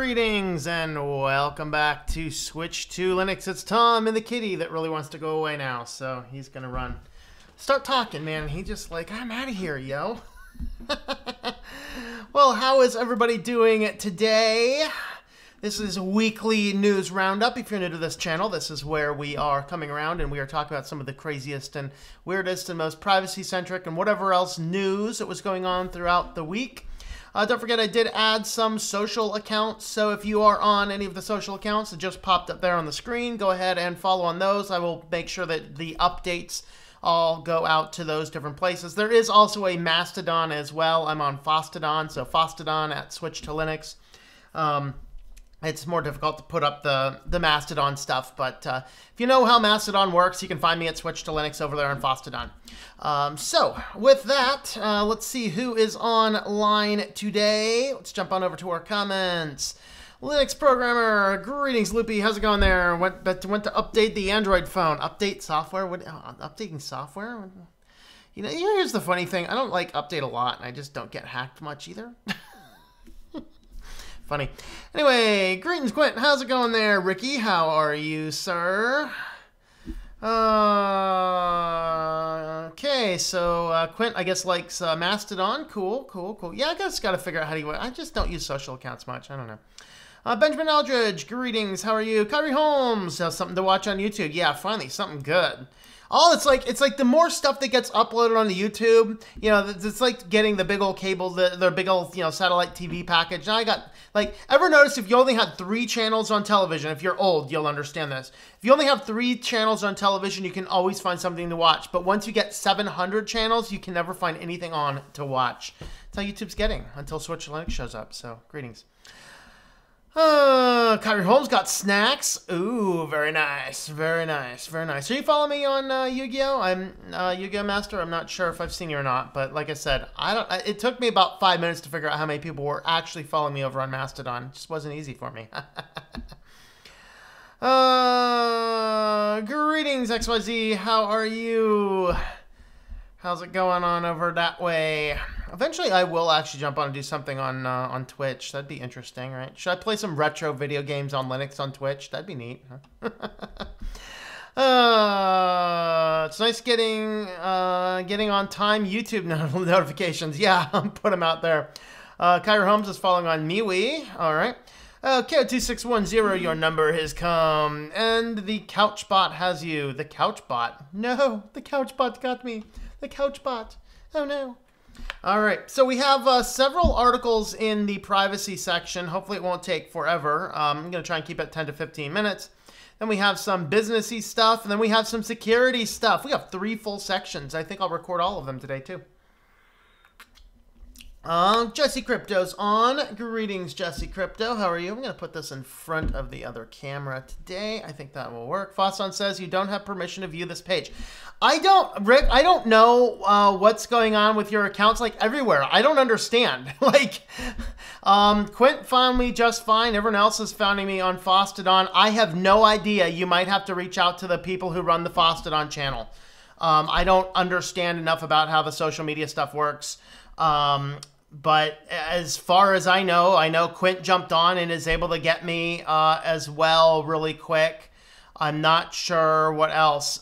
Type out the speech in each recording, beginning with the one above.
Greetings and welcome back to Switch to Linux. It's Tom and the kitty that really wants to go away now, so he's gonna run. Start talking, man. He just like, I'm out of here, yo. Well, how is everybody doing today? This is Weekly News Roundup. If you're new to this channel, this is where we are coming around and we are talking about some of the craziest and weirdest and most privacy-centric and whatever else news that was going on throughout the week. Don't forget, I did add some social accounts, so if you are on any of the social accounts that just popped up there on the screen, go ahead and follow on those. I will make sure that the updates all go out to those different places. There is also a Mastodon as well. I'm on Fostodon, so Fostodon at Switch to Linux. It's more difficult to put up the Mastodon stuff, but if you know how Mastodon works, you can find me at Switch to Linux over there on Fostodon. So, with that, let's see who is online today. Let's jump on over to our comments. Linux programmer, greetings, Loopy. How's it going there? Went to update the Android phone. Update software? What? Updating software? You know, here's the funny thing. I don't like update a lot, and I just don't get hacked much either. Funny. Anyway, greetings, Quint. How's it going there? Ricky, how are you, sir? Okay, so Quint, I guess, likes Mastodon. Cool, cool, cool. Yeah, I guess got to figure out how do I just don't use social accounts much. I don't know. Benjamin Aldridge, greetings. How are you? Kyrie Holmes, has something to watch on YouTube. Yeah, finally, something good. Oh, it's like the more stuff that gets uploaded onto YouTube, you know, it's like getting the big old cable, the big old, you know, satellite TV package. Now I got, like, ever notice if you only had 3 channels on television, if you're old, you'll understand this. If you only have 3 channels on television, you can always find something to watch. But once you get 700 channels, you can never find anything on to watch. That's how YouTube's getting until Switch to Linux shows up. So, greetings. Kyrie Holmes got snacks. Ooh, very nice, very nice, very nice. So you follow me on Yu-Gi-Oh? I'm Yu-Gi-Oh Master. I'm not sure if I've seen you or not, but like I said, it took me about 5 minutes to figure out how many people were actually following me over on Mastodon. It just wasn't easy for me. Greetings, XYZ. How are you? How's it going on over that way? Eventually, I will actually jump on and do something on Twitch. That'd be interesting, right? Should I play some retro video games on Linux on Twitch? That'd be neat. Huh? It's nice getting on time YouTube notifications. Yeah, put them out there. Kyrie Holmes is following on MeWe. All right. KO2610, your number has come. And the CouchBot has you. The CouchBot. No, the CouchBot got me. The CouchBot. Oh, no. All right. So we have several articles in the privacy section. Hopefully it won't take forever. I'm going to try and keep it 10 to 15 minutes. Then we have some businessy stuff. And then we have some security stuff. We have 3 full sections. I think I'll record all of them today, too. Jesse Crypto's on. Greetings, Jesse Crypto. How are you? I'm going to put this in front of the other camera today. I think that will work. Fosson says you don't have permission to view this page. Rick, I don't know what's going on with your accounts, like, everywhere. I don't understand. Like, Quint found me just fine. Everyone else is finding me on Fostodon. I have no idea. You might have to reach out to the people who run the Fostodon channel. I don't understand enough about how the social media stuff works. But as far as I know Quint jumped on and is able to get me as well really quick. I'm not sure what else.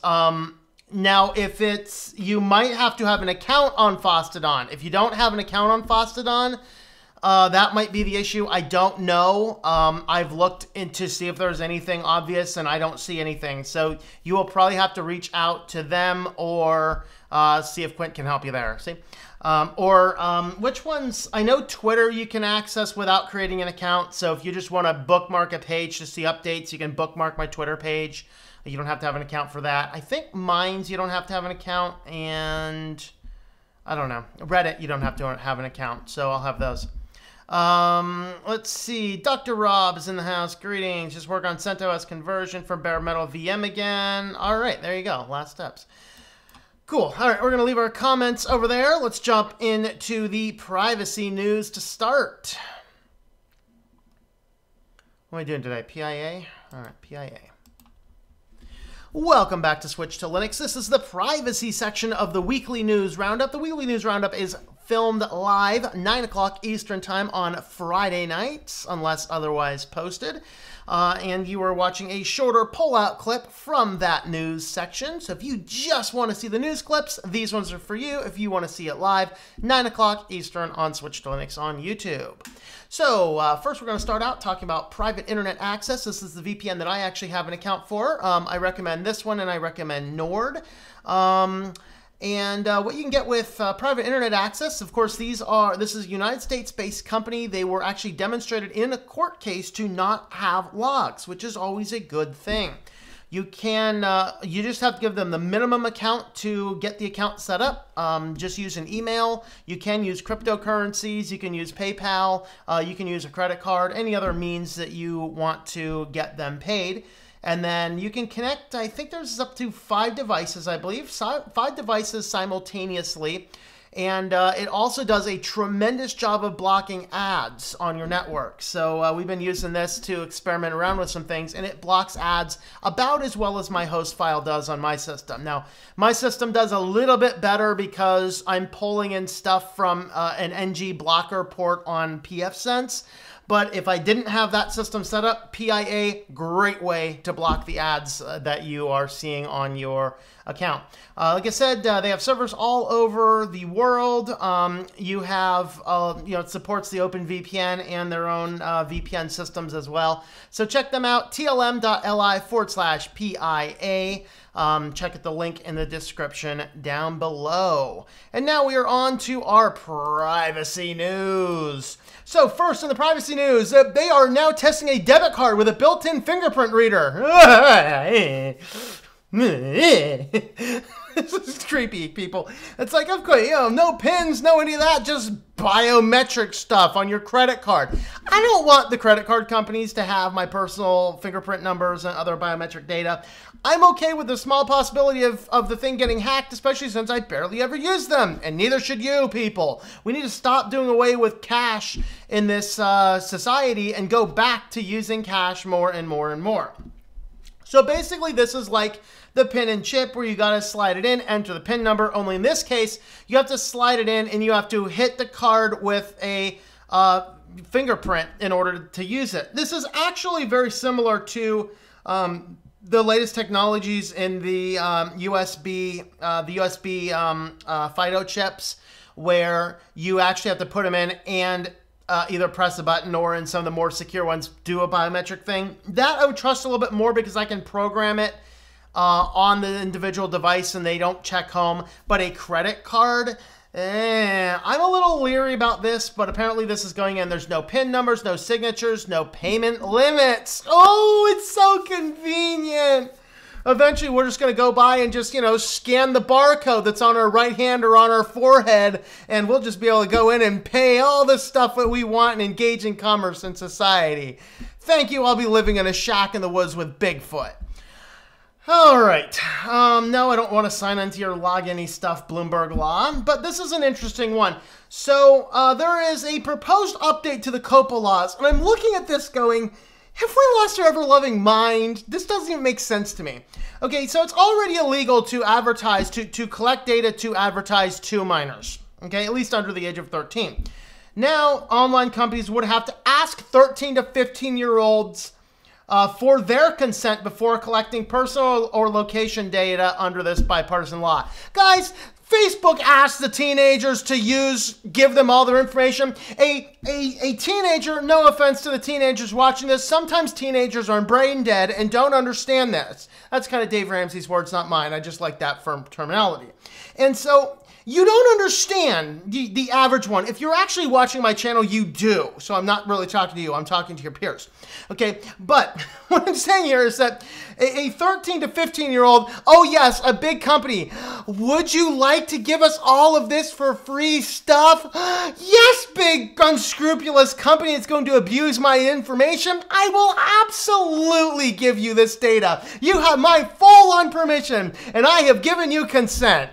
Now, if you might have to have an account on Fostodon. If you don't have an account on Fostodon, that might be the issue. I don't know. I've looked to see if there's anything obvious, and I don't see anything. So you will probably have to reach out to them or see if Quint can help you there. See? Which ones? I know Twitter you can access without creating an account. So if you just want to bookmark a page to see updates, you can bookmark my Twitter page. You don't have to have an account for that. I think Minds you don't have to have an account, and I don't know. Reddit you don't have to have an account. So I'll have those. Let's see. Dr. Rob is in the house. Greetings. Just work on CentOS conversion from bare metal VM again. All right, there you go. Last steps. Cool. All right, we're going to leave our comments over there. Let's jump into the privacy news to start. What are we doing today? PIA? All right, PIA. Welcome back to Switch to Linux. This is the privacy section of the Weekly News Roundup. The Weekly News Roundup is filmed live 9 o'clock Eastern Time on Friday nights, unless otherwise posted. And you are watching a shorter pull-out clip from that news section. So if you just want to see the news clips, these ones are for you. If you want to see it live, 9 o'clock Eastern on Switch to Linux on YouTube. So first we're going to start out talking about private internet access. This is the VPN that I actually have an account for. I recommend this one, and I recommend Nord. What you can get with private internet access, of course, this is a United States-based company. They were actually demonstrated in a court case to not have logs, which is always a good thing. You just have to give them the minimum account to get the account set up. Just use an email. You can use cryptocurrencies. You can use PayPal. You can use a credit card, any other means that you want to get them paid. And then you can connect, I think there's up to 5 devices, I believe, 5 devices simultaneously. And it also does a tremendous job of blocking ads on your network. So we've been using this to experiment around with some things, and it blocks ads about as well as my host file does on my system. Now, my system does a little bit better because I'm pulling in stuff from an NG blocker port on pfSense. But if I didn't have that system set up, PIA, great way to block the ads that you are seeing on your account. Like I said, they have servers all over the world. You have, it supports the OpenVPN and their own VPN systems as well. So check them out, tlm.li/PIA. Check out the link in the description down below. And now we are on to our privacy news. So first in the privacy news, they are now testing a debit card with a built-in fingerprint reader. This is creepy, people. It's like, of course, no pins, no any of that, just biometric stuff on your credit card. I don't want the credit card companies to have my personal fingerprint numbers and other biometric data. I'm okay with the small possibility of the thing getting hacked, especially since I barely ever use them, and neither should you, people. We need to stop doing away with cash in this society and go back to using cash more and more and more. So basically, this is like the pin and chip where you got to slide it in, enter the pin number. Only in this case, you have to slide it in and you have to hit the card with a fingerprint in order to use it. This is actually very similar to the latest technologies in the USB FIDO chips, where you actually have to put them in and either press a button, or in some of the more secure ones, do a biometric thing. That I would trust a little bit more because I can program it on the individual device and they don't check home. But a credit card, I'm a little leery about this, but apparently this is going in. There's no PIN numbers, no signatures, no payment limits. Oh, it's so convenient. Eventually, we're just going to go by and just, scan the barcode that's on our right hand or on our forehead, and we'll just be able to go in and pay all the stuff that we want and engage in commerce and society. Thank you. I'll be living in a shack in the woods with Bigfoot. All right. No, I don't want to sign into your log-any stuff, Bloomberg Law, but this is an interesting one. So there is a proposed update to the COPPA laws, and I'm looking at this going, have we lost our ever-loving mind? This doesn't even make sense to me. Okay, so it's already illegal to advertise, to collect data to advertise to minors, okay, at least under the age of 13. Now, online companies would have to ask 13 to 15-year-olds for their consent before collecting personal or location data under this bipartisan law. Guys, Facebook asked the teenagers to give them all their information. A teenager, no offense to the teenagers watching this, sometimes teenagers are brain dead and don't understand this. That's kind of Dave Ramsey's words, not mine. I just like that firm terminology. And so you don't understand the average one. If you're actually watching my channel, you do. So I'm not really talking to you. I'm talking to your peers. Okay, but what I'm saying here is that a 13 to 15-year-old, oh yes, a big company, would you like to give us all of this for free stuff? Yes, big unscrupulous company that's going to abuse my information. I will absolutely give you this data. You have my full-on permission, and I have given you consent.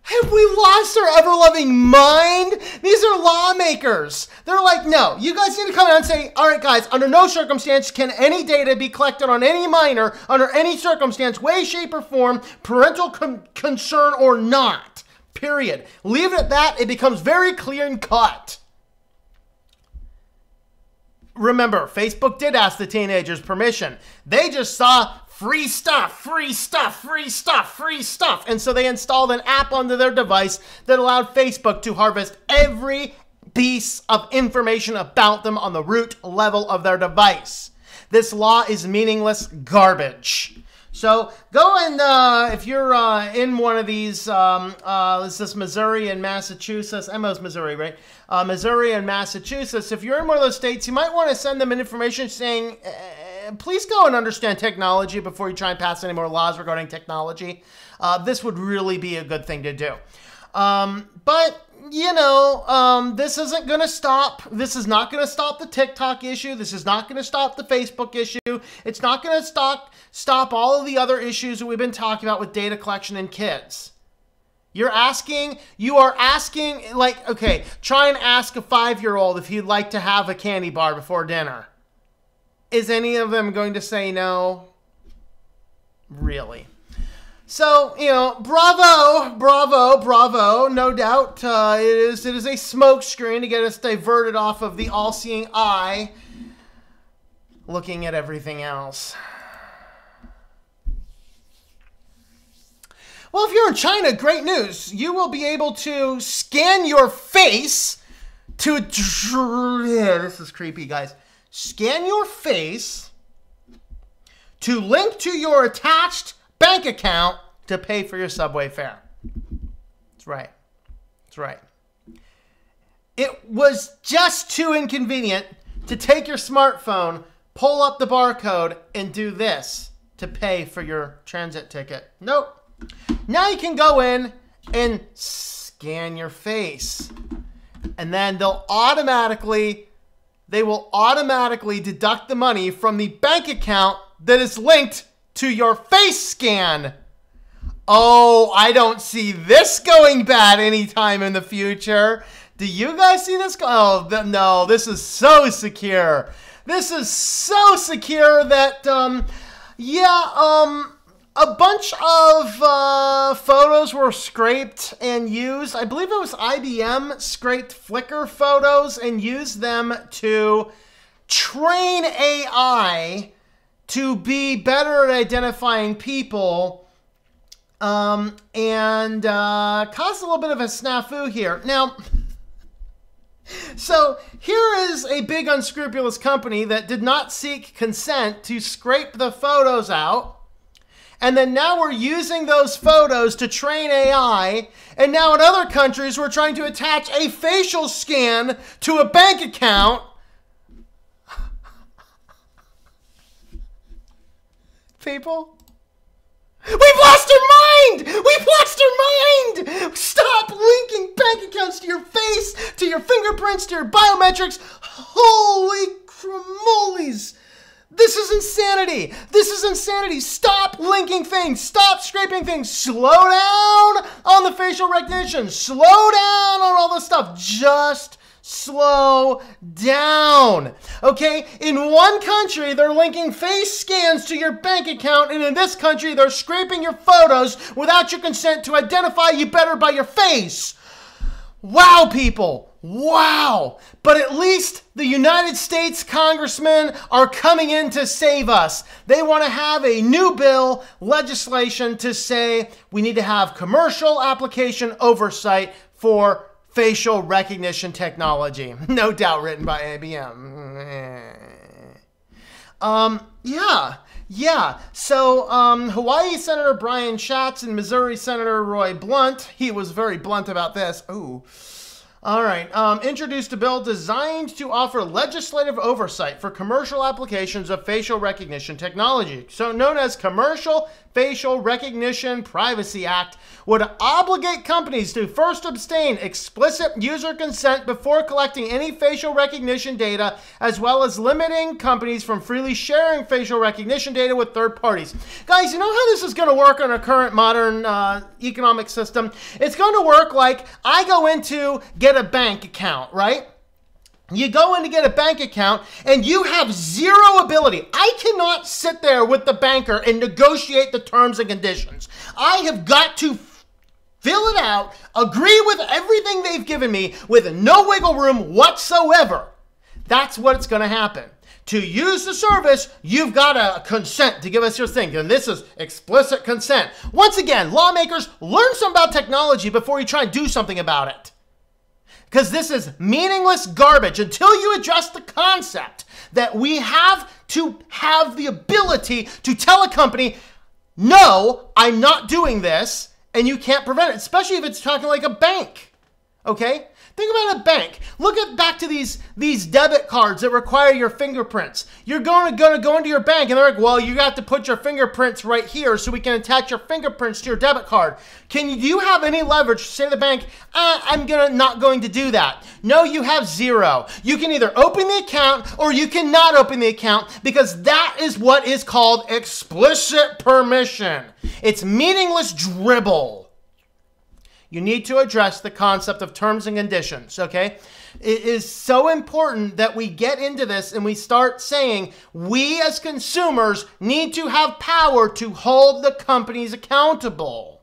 Have we lost our ever-loving mind? These are lawmakers. They're like, no, you guys need to come out and say, all right, guys, under no circumstance can any data be collected on any minor, under any circumstance, way, shape, or form, parental concern or not. period. Leave it at that. It becomes very clear and cut. Remember, Facebook did ask the teenagers permission. They just saw free stuff, free stuff, free stuff, free stuff. And so they installed an app onto their device that allowed Facebook to harvest every piece of information about them on the root level of their device. This law is meaningless garbage. So go and, if you're in one of these, this is Missouri and Massachusetts, Emma's Missouri, right? Missouri and Massachusetts, if you're in one of those states, you might want to send them an information saying, please go and understand technology before you try and pass any more laws regarding technology. This would really be a good thing to do. But, you know, this isn't going to stop. This is not going to stop the TikTok issue. This is not going to stop the Facebook issue. It's not going to stop all of the other issues that we've been talking about with data collection and kids. You are asking, like, okay, try and ask a 5-year-old if he'd like to have a candy bar before dinner. Is any of them going to say no? Really? So, you know, bravo, bravo, bravo. No doubt it is a smoke screen to get us diverted off of the all-seeing eye looking at everything else. Well, if you're in China, great news. You will be able to scan your face to... Yeah, this is creepy, guys. Scan your face to link to your attached bank account to pay for your subway fare. That's right. That's right. It was just too inconvenient to take your smartphone, pull up the barcode, and do this to pay for your transit ticket. Nope. Now you can go in and scan your face. And then they will automatically deduct the money from the bank account that is linked to your face scan. Oh, I don't see this going bad anytime in the future. Do you guys see this? Oh, no, this is so secure. This is so secure that, a bunch of photos were scraped and used. I believe it was IBM scraped Flickr photos and used them to train AI to be better at identifying people and caused a little bit of a snafu here. Now, so here is a big unscrupulous company that did not seek consent to scrape the photos out. And then now we're using those photos to train AI. And now in other countries, we're trying to attach a facial scan to a bank account. People, we've lost our mind! We've lost our mind! Stop linking bank accounts to your face, to your fingerprints, to your biometrics. Holy cramolies! This is insanity. This is insanity. Stop linking things. Stop scraping things. Slow down on the facial recognition. Slow down on all this stuff. Just slow down. Okay? In one country, they're linking face scans to your bank account, and in this country, they're scraping your photos without your consent to identify you better by your face. Wow, people. Wow. But at least the United States congressmen are coming in to save us. They want to have a new bill, legislation to say we need to have commercial application oversight for facial recognition technology. No doubt written by IBM. Yeah. So, Hawaii Senator Brian Schatz and Missouri Senator Roy Blunt, he was very blunt about this. Ooh. All right. Introduced a bill designed to offer legislative oversight for commercial applications of facial recognition technology. So known as Commercial Facial Recognition Privacy Act, would obligate companies to first obtain explicit user consent before collecting any facial recognition data, as well as limiting companies from freely sharing facial recognition data with third parties. Guys, you know how this is going to work on a current modern economic system? It's going to work like I go in to get a bank account, right? You go in to get a bank account and you have zero ability. I cannot sit there with the banker and negotiate the terms and conditions. I have got to fill it out, agree with everything they've given me with no wiggle room whatsoever. That's what's going to happen. To use the service, you've got to consent to give us your thing. And this is explicit consent. Once again, lawmakers, learn something about technology before you try and do something about it. Because this is meaningless garbage until you address the concept that we have to have the ability to tell a company, no, I'm not doing this, and you can't prevent it, especially if it's talking like a bank, okay? Think about a bank. Look at back to these debit cards that require your fingerprints. You're going to go into your bank and they're like, well, you have to put your fingerprints right here so we can attach your fingerprints to your debit card. Do you have any leverage to say to the bank, I'm not going to do that? No, you have zero. You can either open the account or you cannot open the account because that is what is called explicit permission. It's meaningless dribble. You need to address the concept of terms and conditions, okay? It is so important that we get into this and we start saying we as consumers need to have power to hold the companies accountable.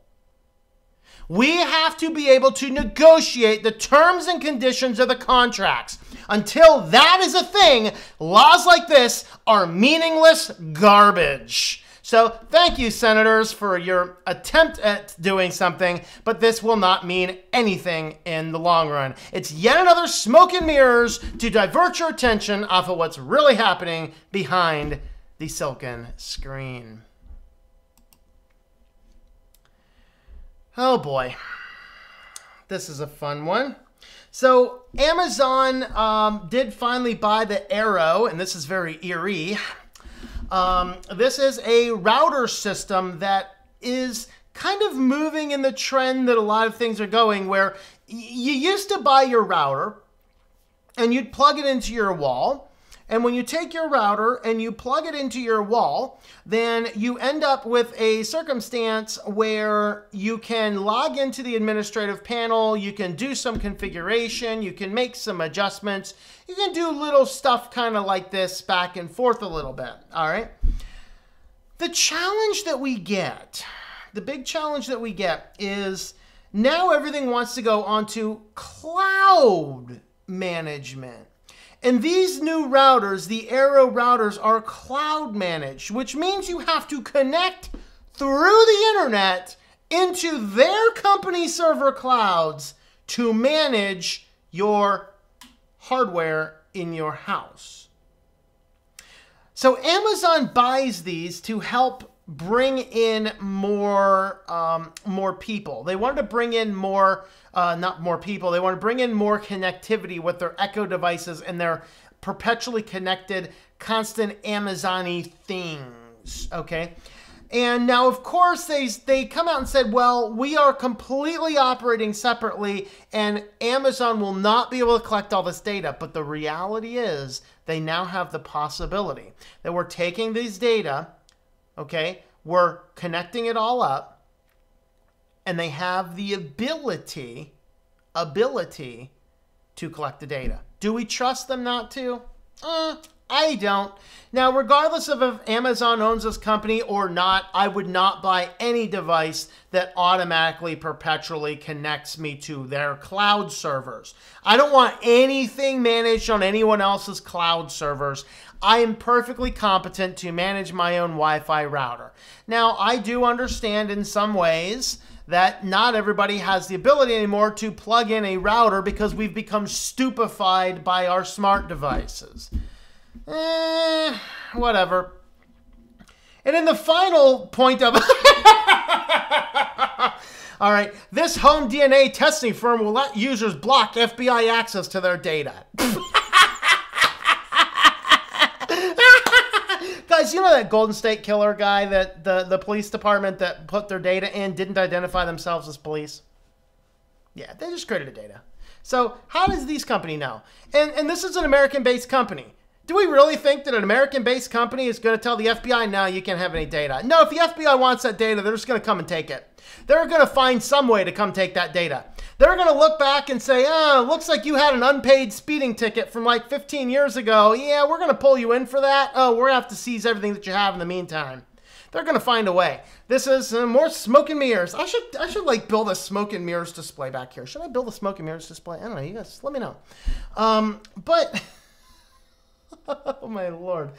We have to be able to negotiate the terms and conditions of the contracts. Until that is a thing, laws like this are meaningless garbage. So thank you, senators, for your attempt at doing something, but this will not mean anything in the long run. It's yet another smoke and mirrors to divert your attention off of what's really happening behind the silken screen. Oh boy, this is a fun one. So Amazon did finally buy the Arrow, and this is very eerie. This is a router system that is kind of moving in the trend that a lot of things are going, where you used to buy your router and you'd plug it into your wall. And when you take your router and you plug it into your wall, then you end up with a circumstance where you can log into the administrative panel, you can do some configuration, you can make some adjustments, you can do little stuff kind of like this back and forth a little bit, all right? The challenge that we get, the big challenge that we get is now everything wants to go onto cloud management. And these new routers, the Arrow routers, are cloud managed, which means you have to connect through the internet into their company server clouds to manage your hardware in your house. So Amazon buys these to help bring in more people. They wanted to bring in more, not more people, they want to bring in more connectivity with their Echo devices and their perpetually connected, constant Amazon-y things, okay? And now, of course, they come out and said, well, we are completely operating separately and Amazon will not be able to collect all this data. But the reality is they now have the possibility that we're taking these data, okay, we're connecting it all up, and they have the ability to collect the data. Do we trust them not to? I don't. Now, regardless of if Amazon owns this company or not, I would not buy any device that automatically, perpetually connects me to their cloud servers. I don't want anything managed on anyone else's cloud servers. I am perfectly competent to manage my own Wi-Fi router. Now, I do understand in some ways that not everybody has the ability anymore to plug in a router because we've become stupefied by our smart devices. Whatever. And in the final point of all right, this home DNA testing firm will let users block FBI access to their data. Guys, you know that Golden State Killer guy that the police department that put their data in didn't identify themselves as police? Yeah, they just created the data. So how does these company know? And this is an American-based company. Do we really think that an American-based company is going to tell the FBI, no, you can't have any data? No, if the FBI wants that data, they're just going to come and take it. They're going to find some way to come take that data. They're going to look back and say, oh, looks like you had an unpaid speeding ticket from like 15 years ago. Yeah, we're going to pull you in for that. Oh, we're going to have to seize everything that you have in the meantime. They're going to find a way. This is more smoke and mirrors. I should like build a smoke and mirrors display back here. Should I build a smoke and mirrors display? I don't know. You guys let me know. But oh my Lord.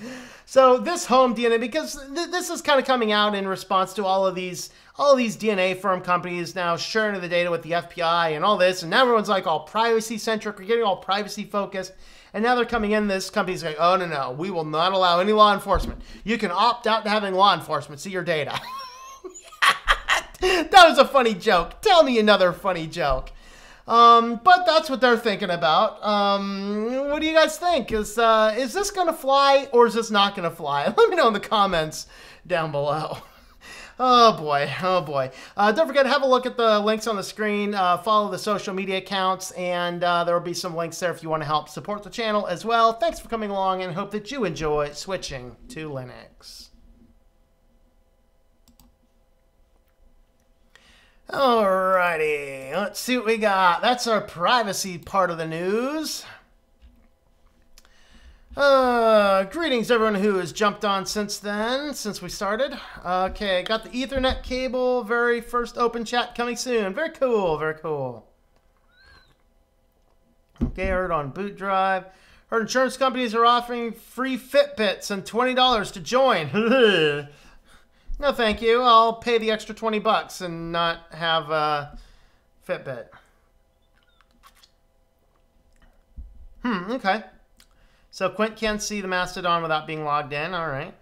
So this home DNA, because this is kind of coming out in response to all of these DNA firm companies now sharing the data with the FBI and all this, and now everyone's like all privacy centric. We're getting all privacy focused. And now they're coming in, this company's like, oh, no, we will not allow any law enforcement. You can opt out to having law enforcement see your data. That was a funny joke. Tell me another funny joke. But that's what they're thinking about. What do you guys think? Is this going to fly or is this not going to fly? Let me know in the comments down below. Oh boy, oh boy. Don't forget to have a look at the links on the screen. Follow the social media accounts, and there will be some links there if you want to help support the channel as well. Thanks for coming along, and hope that you enjoy switching to Linux. Alrighty, let's see what we got. That's our privacy part of the news. Greetings everyone who has jumped on since we started. Okay, got the Ethernet cable, very first open chat coming soon. Very cool, very cool. Okay, heard on boot drive. Heard insurance companies are offering free Fitbits and $20 to join. No thank you, I'll pay the extra 20 bucks and not have a Fitbit. Okay. So Quint can't see the Mastodon without being logged in. All right.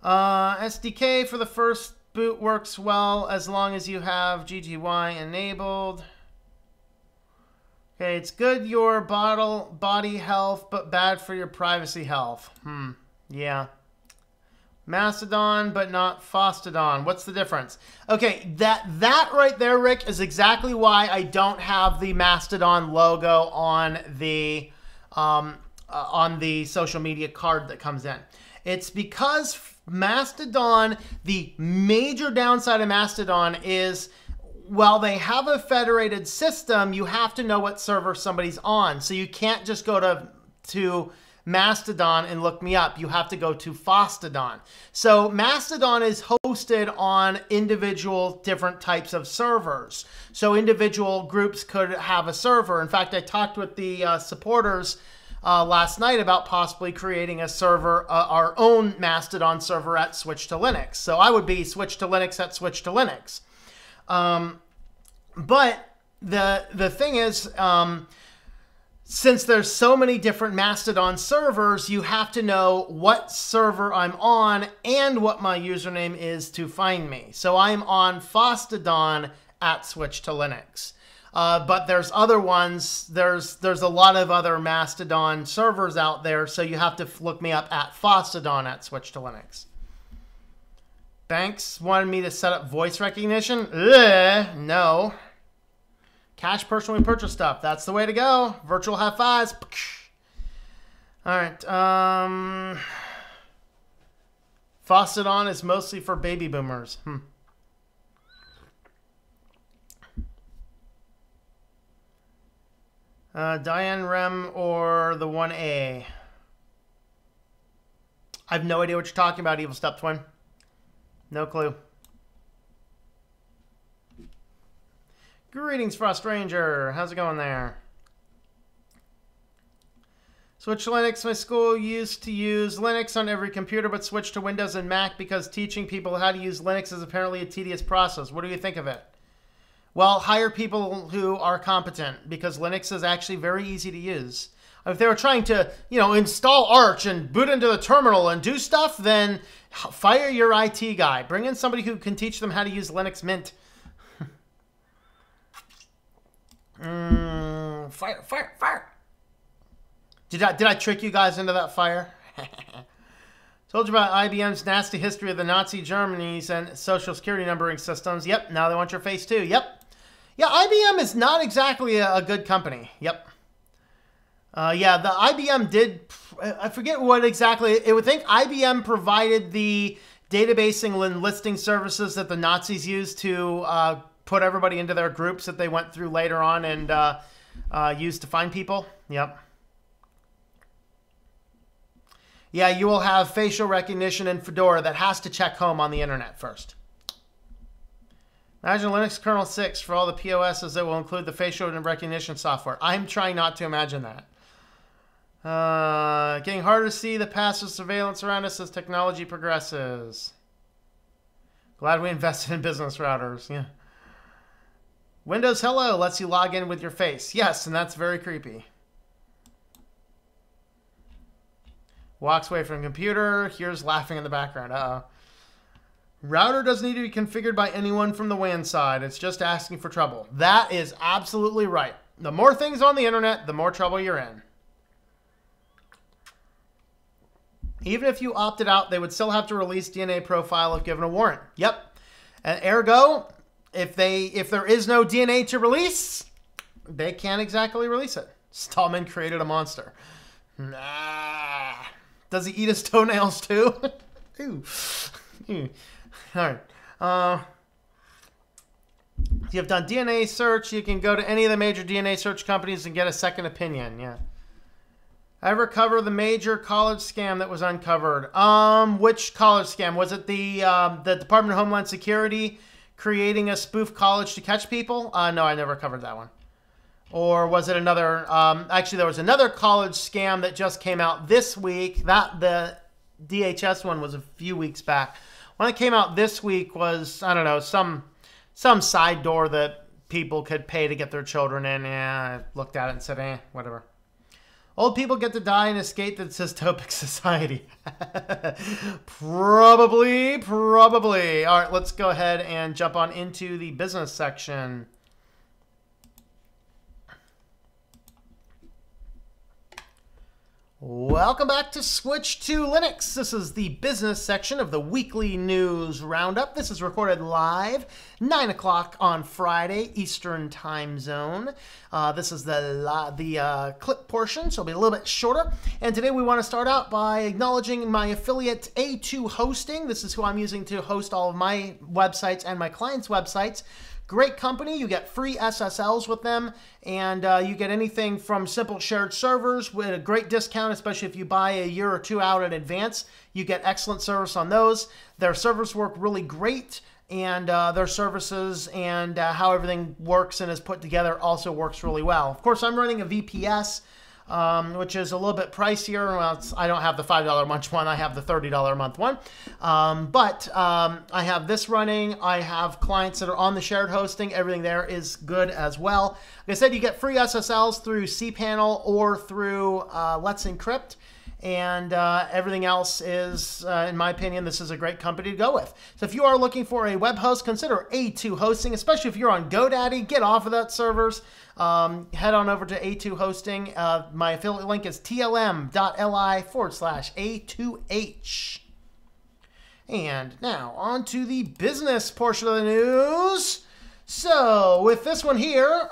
SDK for the first boot works well as long as you have GGY enabled. Okay, it's good your body health, but bad for your privacy health. Yeah. Mastodon, but not Fostodon. What's the difference? Okay, that right there, Rick, is exactly why I don't have the Mastodon logo on the social media card that comes in. It's because Mastodon, the major downside of Mastodon is, while they have a federated system, you have to know what server somebody's on. So you can't just go to Mastodon and look me up. You have to go to Fostodon. So Mastodon is hosted on individual different types of servers. So individual groups could have a server. In fact, I talked with the supporters last night about possibly creating a server, our own Mastodon server at Switch to Linux. So I would be Switch to Linux at Switch to Linux. But the thing is, since there's so many different Mastodon servers, you have to know what server I'm on and what my username is to find me. So I'm on Fostodon at Switch to Linux. But there's other ones, there's a lot of other Mastodon servers out there, so you have to look me up at Fostodon at Switch to Linux. Banks wanted me to set up voice recognition? No. Cash personally purchase stuff, that's the way to go. Virtual high fives. All right. Fostodon is mostly for baby boomers. Diane Rem or the 1A? I have no idea what you're talking about, Evil Step Twin. No clue. Greetings, Frost Ranger. How's it going there? Switch to Linux. My school used to use Linux on every computer, but switched to Windows and Mac because teaching people how to use Linux is apparently a tedious process. What do you think of it? Well, hire people who are competent, because Linux is actually very easy to use. If they were trying to, install Arch and boot into the terminal and do stuff, then fire your IT guy. Bring in somebody who can teach them how to use Linux Mint. Fire, fire, fire. Did I trick you guys into that fire? Told you about IBM's nasty history of the Nazi Germany's and social security numbering systems. Yep, now they want your face too. Yep. Yeah, IBM is not exactly a good company. Yep. Yeah, the IBM did, I forget what exactly, I would think IBM provided the databasing and listing services that the Nazis used to put everybody into their groups that they went through later on and used to find people. Yep. Yeah, you will have facial recognition in Fedora that has to check home on the internet first. Imagine Linux kernel 6 for all the POSs that will include the facial recognition software. I'm trying not to imagine that. Getting harder to see the passive surveillance around us as technology progresses. Glad we invested in business routers. Yeah. Windows Hello lets you log in with your face. Yes, and that's very creepy. Walks away from computer. Here's laughing in the background. Uh-oh. Router doesn't need to be configured by anyone from the WAN side. It's just asking for trouble. That is absolutely right. The more things on the internet, the more trouble you're in. Even if you opted out, they would still have to release DNA profile if given a warrant. Yep. And ergo, if there is no DNA to release, they can't exactly release it. Stallman created a monster. Nah. Does he eat his toenails too? Ew. Ew. All right. If you've done DNA search, you can go to any of the major DNA search companies and get a second opinion. Yeah. Ever cover the major college scam that was uncovered? Which college scam? Was it the Department of Homeland Security creating a spoof college to catch people? No, I never covered that one. Or was it another? Actually, there was another college scam that just came out this week. That the DHS one was a few weeks back. One that came out this week was, I don't know, some side door that people could pay to get their children in. Yeah, I looked at it and said, whatever. Old people get to die and escape the dystopic society. Probably. All right, let's go ahead and jump on into the business section. Welcome back to Switch to Linux. This is the business section of the Weekly News Roundup. This is recorded live, 9 o'clock on Friday, Eastern Time Zone. This is the clip portion, so it'll be a little bit shorter. And today we want to start out by acknowledging my affiliate A2 Hosting. This is who I'm using to host all of my websites and my clients' websites. Great company. You get free SSLs with them, and you get anything from simple shared servers with a great discount, especially if you buy a year or two out in advance. You get excellent service on those. Their servers work really great, and their services and how everything works and is put together also works really well. Of course, I'm running a VPS, which is a little bit pricier. Well, I don't have the $5 a month one. I have the $30 a month one. But I have this running. I have clients that are on the shared hosting. Everything there is good as well. Like I said, you get free SSLs through cPanel or through Let's Encrypt. And everything else is, in my opinion, this is a great company to go with. So if you are looking for a web host, consider A2 Hosting, especially if you're on GoDaddy. Get off of that servers. Head on over to A2 Hosting. My affiliate link is tlm.li/A2H. And now on to the business portion of the news. So with this one here,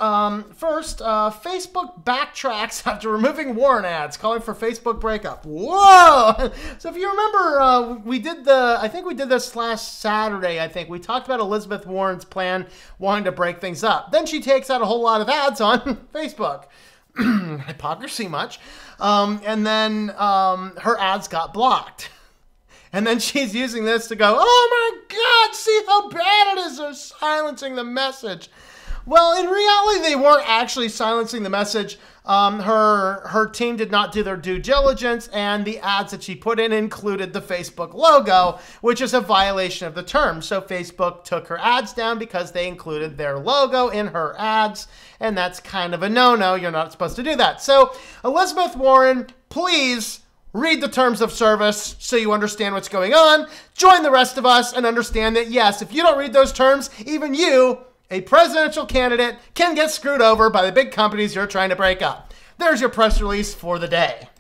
first, Facebook backtracks after removing warrant ads, calling for Facebook breakup. Whoa! So if you remember, I think we did this last Saturday, I think. We talked about Elizabeth Warren's plan wanting to break things up. Then she takes out a whole lot of ads on Facebook. Hypocrisy much. And then her ads got blocked. And then she's using this to go, oh my God, see how bad it is. They're silencing the message. Well, in reality, they weren't actually silencing the message. Her team did not do their due diligence, and the ads that she put in included the Facebook logo, which is a violation of the terms. So Facebook took her ads down because they included their logo in her ads, and that's kind of a no-no. You're not supposed to do that. So Elizabeth Warren, please read the terms of service so you understand what's going on. Join the rest of us and understand that, yes, if you don't read those terms, even you, a presidential candidate, can get screwed over by the big companies you're trying to break up. There's your press release for the day.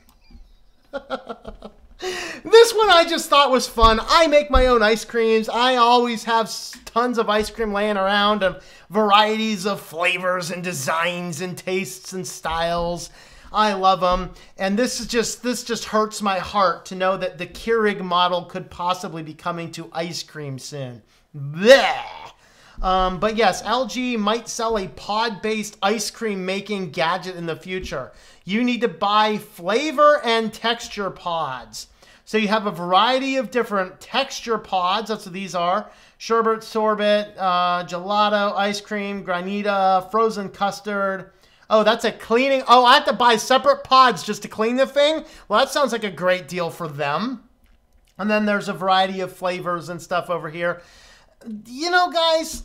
This one I just thought was fun. I make my own ice creams. I always have tons of ice cream laying around of varieties of flavors and designs and tastes and styles. I love them, and this just hurts my heart to know that the Keurig model could possibly be coming to ice cream soon. Blech. But yes, LG might sell a pod-based ice cream making gadget in the future. You need to buy flavor and texture pods. So you have a variety of different texture pods. That's what these are. Sherbet, sorbet, gelato, ice cream, granita, frozen custard. Oh, that's a cleaning. Oh, I have to buy separate pods just to clean the thing? Well, that sounds like a great deal for them. And then there's a variety of flavors and stuff over here. You know, guys,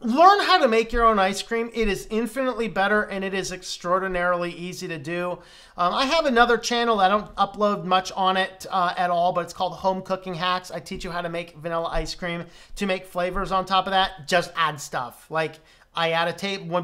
learn how to make your own ice cream. It is infinitely better, and it is extraordinarily easy to do. I have another channel. I don't upload much on it at all, but it's called Home Cooking Hacks. I teach you how to make vanilla ice cream. To make flavors on top of that, just add stuff. Like, I add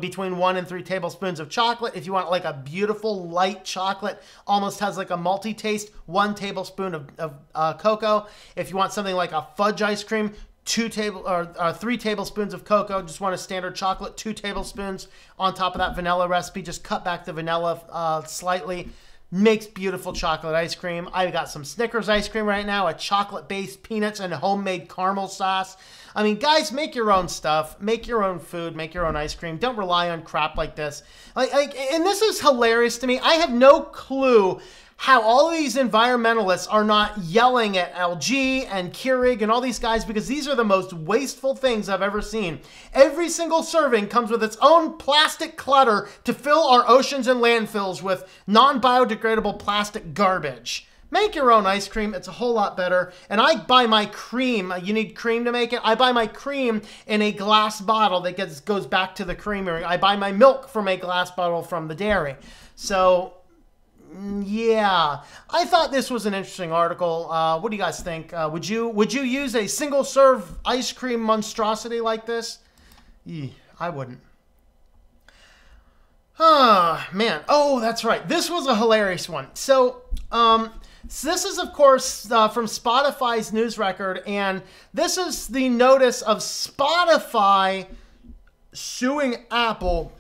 between 1 and 3 tablespoons of chocolate. If you want like a beautiful light chocolate, almost has like a malty taste, 1 tablespoon of cocoa. If you want something like a fudge ice cream, 3 tablespoons of cocoa. Just want a standard chocolate, 2 tablespoons on top of that vanilla recipe. Just cut back the vanilla slightly. Makes beautiful chocolate ice cream. I've got some Snickers ice cream right now, a chocolate-based peanuts and homemade caramel sauce. I mean, guys, make your own stuff. Make your own food. Make your own ice cream. Don't rely on crap like this. And this is hilarious to me. I have no clue how all of these environmentalists are not yelling at LG and Keurig and all these guys, because these are the most wasteful things I've ever seen. Every single serving comes with its own plastic clutter to fill our oceans and landfills with non-biodegradable plastic garbage. Make your own ice cream. It's a whole lot better. And I buy my cream. You need cream to make it. I buy my cream in a glass bottle that goes back to the creamery. I buy my milk from a glass bottle from the dairy. So yeah, I thought this was an interesting article. What do you guys think? Would you use a single serve ice cream monstrosity like this? I wouldn't. Man. Oh, that's right. This was a hilarious one. So this is, of course, from Spotify's news record, and this is the notice of Spotify suing Apple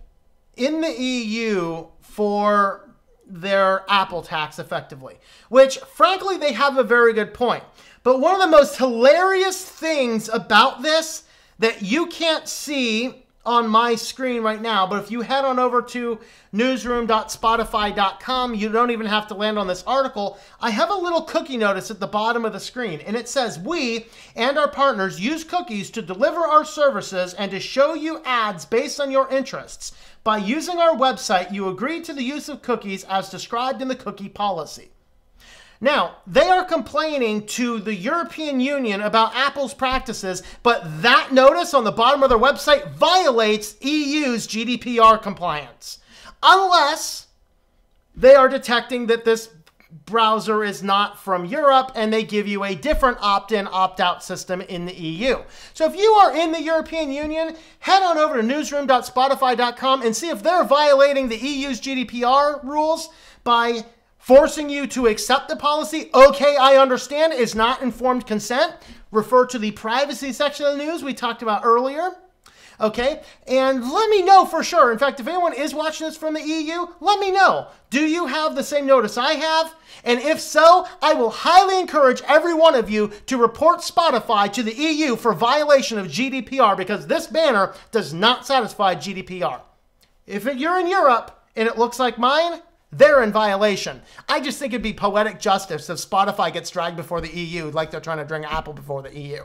in the EU for their Apple tax, effectively, which frankly they have a very good point. But one of the most hilarious things about this that you can't see on my screen right now, but if you head on over to newsroom.spotify.com, you don't even have to land on this article. I have a little cookie notice at the bottom of the screen, and it says, "We and our partners use cookies to deliver our services and to show you ads based on your interests. By using our website, you agree to the use of cookies as described in the cookie policy." Now, they are complaining to the European Union about Apple's practices, but that notice on the bottom of their website violates EU's GDPR compliance. Unless they are detecting that this browser is not from Europe and they give you a different opt-in, opt-out system in the EU. So if you are in the European Union, head on over to newsroom.spotify.com and see if they're violating the EU's GDPR rules by forcing you to accept the policy. Okay, I understand, is not informed consent. Refer to the privacy section of the news we talked about earlier. Okay, and let me know for sure. In fact, if anyone is watching this from the EU, let me know. Do you have the same notice I have? And if so, I will highly encourage every one of you to report Spotify to the EU for violation of GDPR, because this banner does not satisfy GDPR. If you're in Europe and it looks like mine, they're in violation. I just think it'd be poetic justice if Spotify gets dragged before the EU like they're trying to drag Apple before the EU.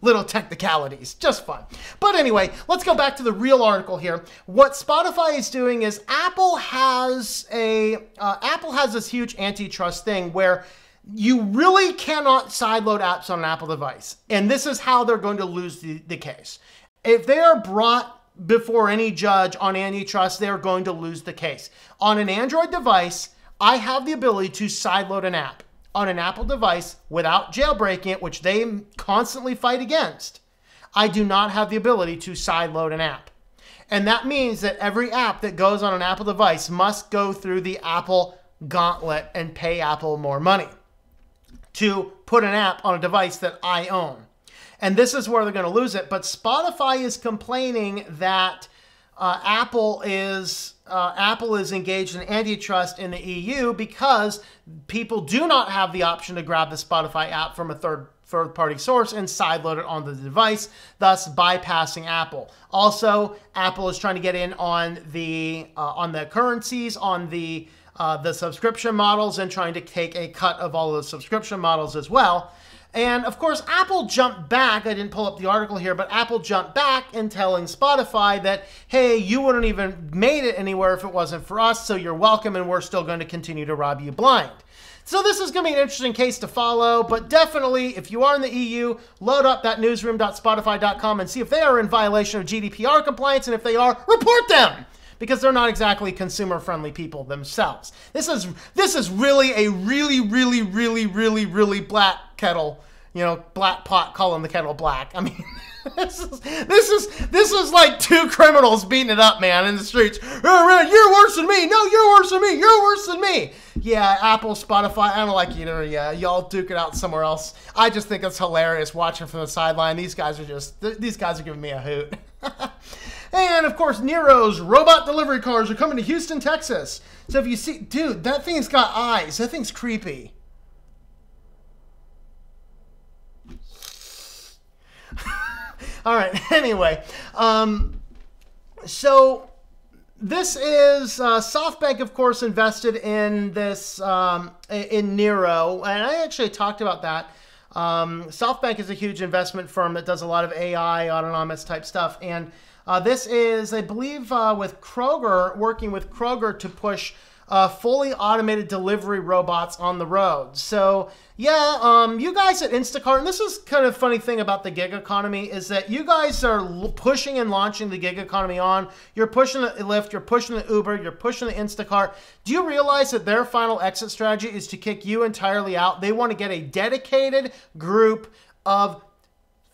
Little technicalities, just fun. But anyway, let's go back to the real article here. What Spotify is doing is Apple has this huge antitrust thing where you really cannot sideload apps on an Apple device. And this is how they're going to lose the case. If they are brought before any judge on antitrust, they're going to lose the case. On an Android device, I have the ability to sideload an app. On an Apple device, without jailbreaking it, which they constantly fight against, I do not have the ability to sideload an app. And that means that every app that goes on an Apple device must go through the Apple gauntlet and pay Apple more money to put an app on a device that I own. And this is where they're going to lose it. But Spotify is complaining that Apple is engaged in antitrust in the EU because people do not have the option to grab the Spotify app from a third-party source and sideload it onto the device, thus bypassing Apple. Also, Apple is trying to get in on the currencies, on the the subscription models and trying to take a cut of all of the subscription models as well. And of course, Apple jumped back. I didn't pull up the article here, but Apple jumped back in telling Spotify that, hey, you wouldn't even made it anywhere if it wasn't for us, so you're welcome, and we're still going to continue to rob you blind. So this is going to be an interesting case to follow, but definitely, if you are in the EU, load up that newsroom.spotify.com and see if they are in violation of GDPR compliance, and if they are, report them, because they're not exactly consumer-friendly people themselves. This is really a really black kettle, you know, black pot calling the kettle black. I mean, this is like two criminals beating it up, man, in the streets. Oh, you're worse than me. No, you're worse than me. You're worse than me. Yeah, Apple, Spotify, I don't like either. Yeah, y'all duke it out somewhere else. I just think it's hilarious watching from the sideline. These guys are giving me a hoot. And of course, Nero's robot delivery cars are coming to Houston, Texas. So if you see, dude, that thing's got eyes. That thing's creepy. All right. Anyway, so this is SoftBank, of course, invested in this in Nero, and I actually talked about that. SoftBank is a huge investment firm that does a lot of AI, autonomous type stuff, and this is, I believe, with Kroger, working with Kroger to push fully automated delivery robots on the road. So yeah, you guys at Instacart, and this is kind of a funny thing about the gig economy, is that you guys are pushing and launching the gig economy on. You're pushing the Lyft, you're pushing the Uber, you're pushing the Instacart. Do you realize that their final exit strategy is to kick you entirely out? They want to get a dedicated group of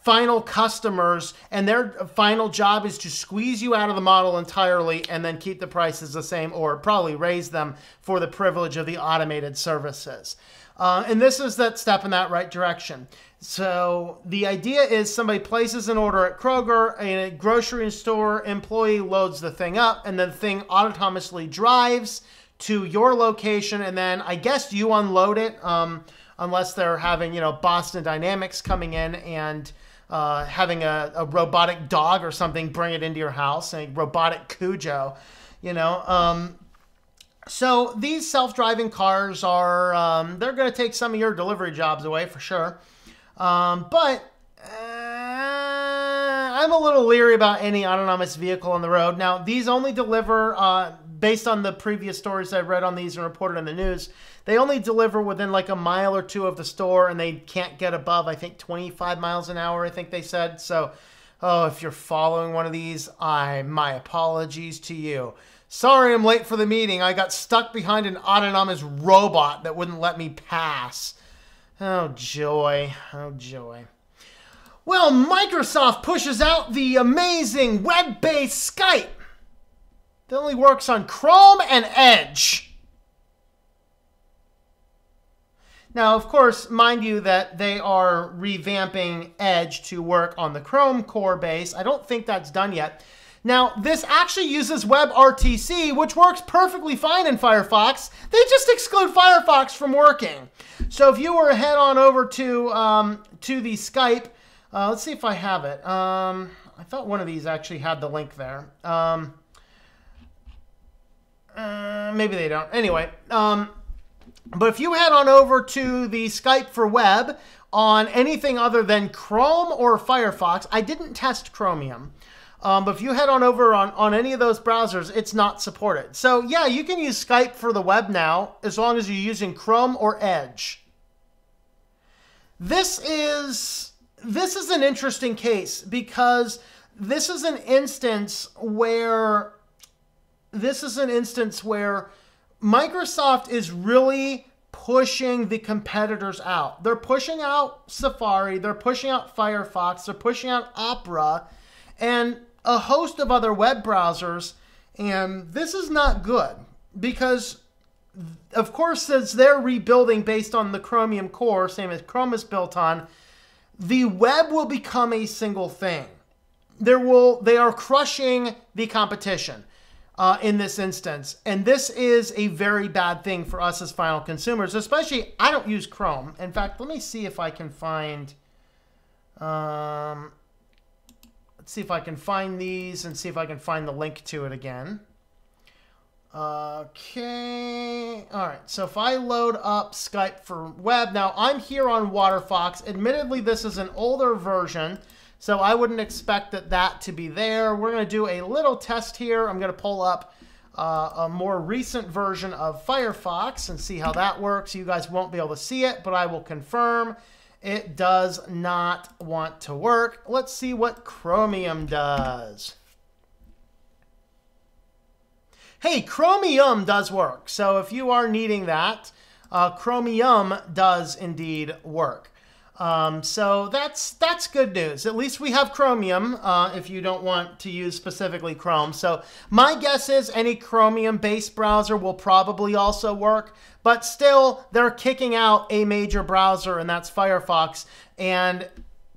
final customers, and their final job is to squeeze you out of the model entirely and then keep the prices the same, or probably raise them for the privilege of the automated services. And this is that step in that right direction. So the idea is somebody places an order at Kroger, a grocery store employee loads the thing up, and then the thing autonomously drives to your location, and then I guess you unload it, unless they're having, you know, Boston Dynamics coming in and having a robotic dog or something bring it into your house, a robotic Cujo, you know. So these self-driving cars are, they're going to take some of your delivery jobs away for sure. But I'm a little leery about any autonomous vehicle on the road. Now, these only deliver, based on the previous stories I read on these and reported in the news, they only deliver within like a mile or two of the store, and they can't get above, I think, 25 miles an hour, I think they said. So, oh, if you're following one of these, my apologies to you. Sorry I'm late for the meeting. I got stuck behind an autonomous robot that wouldn't let me pass. Oh, joy. Oh, joy. Well, Microsoft pushes out the amazing web-based Skype that only works on Chrome and Edge. Now, of course, mind you that they are revamping Edge to work on the Chrome core base. I don't think that's done yet. Now, this actually uses WebRTC, which works perfectly fine in Firefox. They just exclude Firefox from working. So if you were to head on over to the Skype, let's see if I have it. I thought one of these actually had the link there. Maybe they don't. Anyway, but if you head on over to the Skype for web on anything other than Chrome or Firefox, I didn't test Chromium. But if you head on over on any of those browsers, it's not supported. So yeah, you can use Skype for the web now, as long as you're using Chrome or Edge. This is an interesting case, because this is an instance where Microsoft is really pushing the competitors out. They're pushing out Safari, they're pushing out Firefox, they're pushing out Opera, and a host of other web browsers, and this is not good, because of course, since they're rebuilding based on the Chromium core, same as Chrome is built on, the web will become a single thing. They are crushing the competition in this instance, and this is a very bad thing for us as final consumers, especially, I don't use Chrome. In fact, let me see if I can find let's see if I can find these and see if I can find the link to it again. Okay. All right. So if I load up Skype for web, now I'm here on WaterFox. Admittedly, this is an older version, so I wouldn't expect that to be there. We're going to do a little test here. I'm going to pull up a more recent version of Firefox and see how that works. You guys won't be able to see it, but I will confirm it does not want to work. Let's see what Chromium does. Hey, Chromium does work. So if you are needing that, Chromium does indeed work. So that's good news. At least we have Chromium if you don't want to use specifically Chrome. So my guess is any Chromium-based browser will probably also work. But still, they're kicking out a major browser, and that's Firefox. And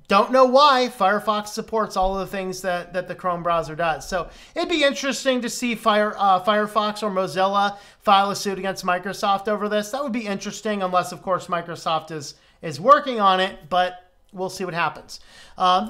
don't know why Firefox supports all of the things that the Chrome browser does. So it'd be interesting to see Firefox or Mozilla file a suit against Microsoft over this. That would be interesting, unless, of course, Microsoft is working on it, but we'll see what happens.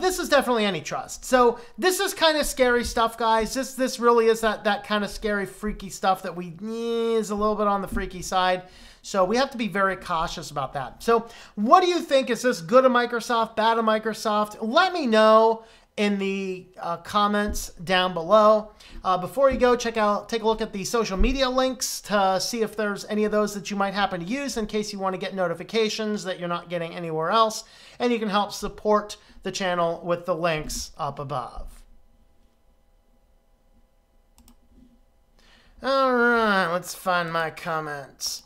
This is definitely antitrust. So this is kind of scary stuff, guys. This really is that kind of scary, freaky stuff that is a little bit on the freaky side. So we have to be very cautious about that. So what do you think? Is this good of Microsoft, bad of Microsoft? Let me know in the comments down below. Before you go, take a look at the social media links to see if there's any of those that you might happen to use in case you want to get notifications that you're not getting anywhere else. And you can help support the channel with the links up above. All right, let's find my comments.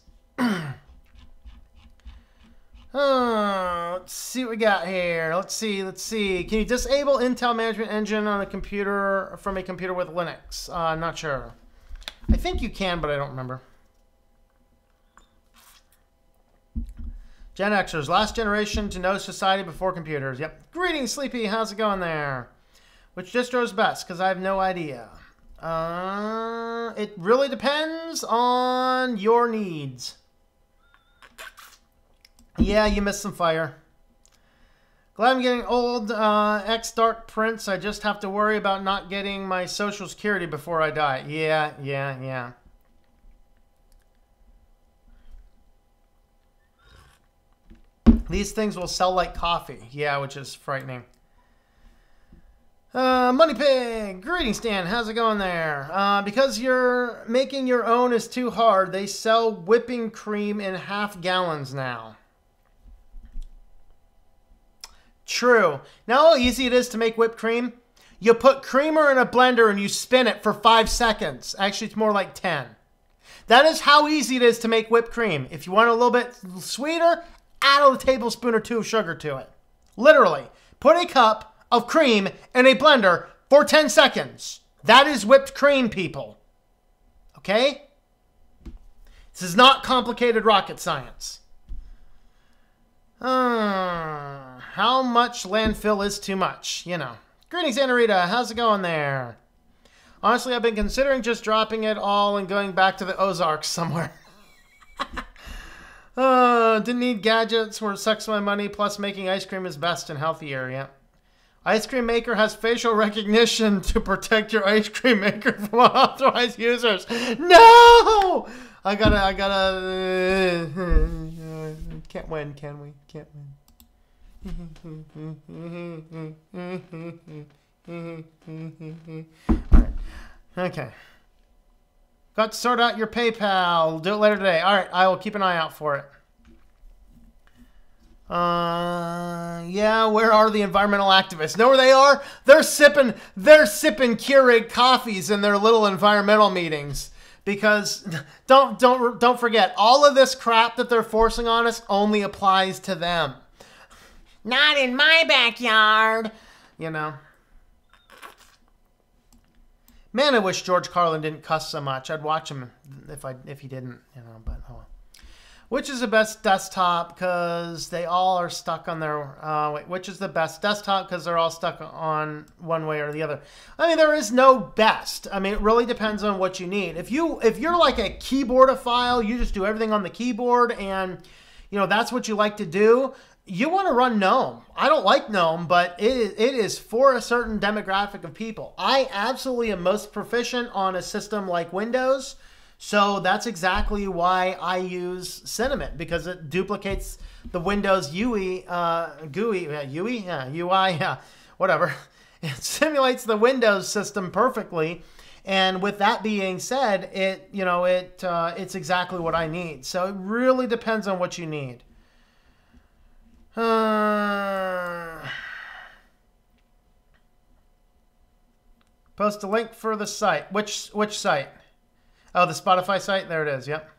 Let's see what we got here. Let's see. Can you disable Intel Management Engine on a computer from a computer with Linux? Not sure. I think you can, but I don't remember. Gen Xers, last generation to know society before computers. Yep. Greetings, Sleepy. How's it going there? Which distro is best? Because I have no idea. It really depends on your needs. Yeah, you missed some fire. Glad I'm getting old. X Dark Prince. I just have to worry about not getting my Social Security before I die. Yeah. These things will sell like coffee. Yeah, which is frightening. Money Pig. Greetings, Stan. How's it going there? Because you're making your own is too hard, they sell whipping cream in half gallons now. True. Now how easy it is to make whipped cream? You put creamer in a blender and you spin it for 5 seconds. Actually, it's more like 10. That is how easy it is to make whipped cream. If you want it a little bit sweeter, add a tablespoon or 2 of sugar to it. Literally, put a cup of cream in a blender for 10 seconds. That is whipped cream, people. Okay? This is not complicated rocket science. How much landfill is too much? You know. Greetings, Anarita. How's it going there? Honestly, I've been considering just dropping it all and going back to the Ozarks somewhere. Didn't need gadgets where it sucks my money, plus making ice cream is best and healthier, yeah. Ice cream maker has facial recognition to protect your ice cream maker from unauthorized users. No! I gotta, can't win, can we? Can't win. All right. Okay. Got to sort out your PayPal. Do it later today. All right, I will keep an eye out for it. Yeah, where are the environmental activists? Know where they are? They're sipping Keurig coffees in their little environmental meetings. Because don't forget, all of this crap that they're forcing on us only applies to them. Not in my backyard, you know. Man, I wish George Carlin didn't cuss so much. I'd watch him if he didn't, you know, but oh well. Which is the best desktop? Because they all are stuck on their... which is the best desktop? Because they're all stuck on one way or the other. I mean, there is no best. I mean, it really depends on what you need. If you're like a keyboardophile, you just do everything on the keyboard and, you know, that's what you like to do, you want to run GNOME. I don't like GNOME, but it is for a certain demographic of people. I absolutely am most proficient on a system like Windows. So that's exactly why I use Cinnamon, because it duplicates the Windows UI, whatever. It simulates the Windows system perfectly. And with that being said, it's exactly what I need. So it really depends on what you need. Post a link for the site. Which site? Oh, the Spotify site? There it is, yep.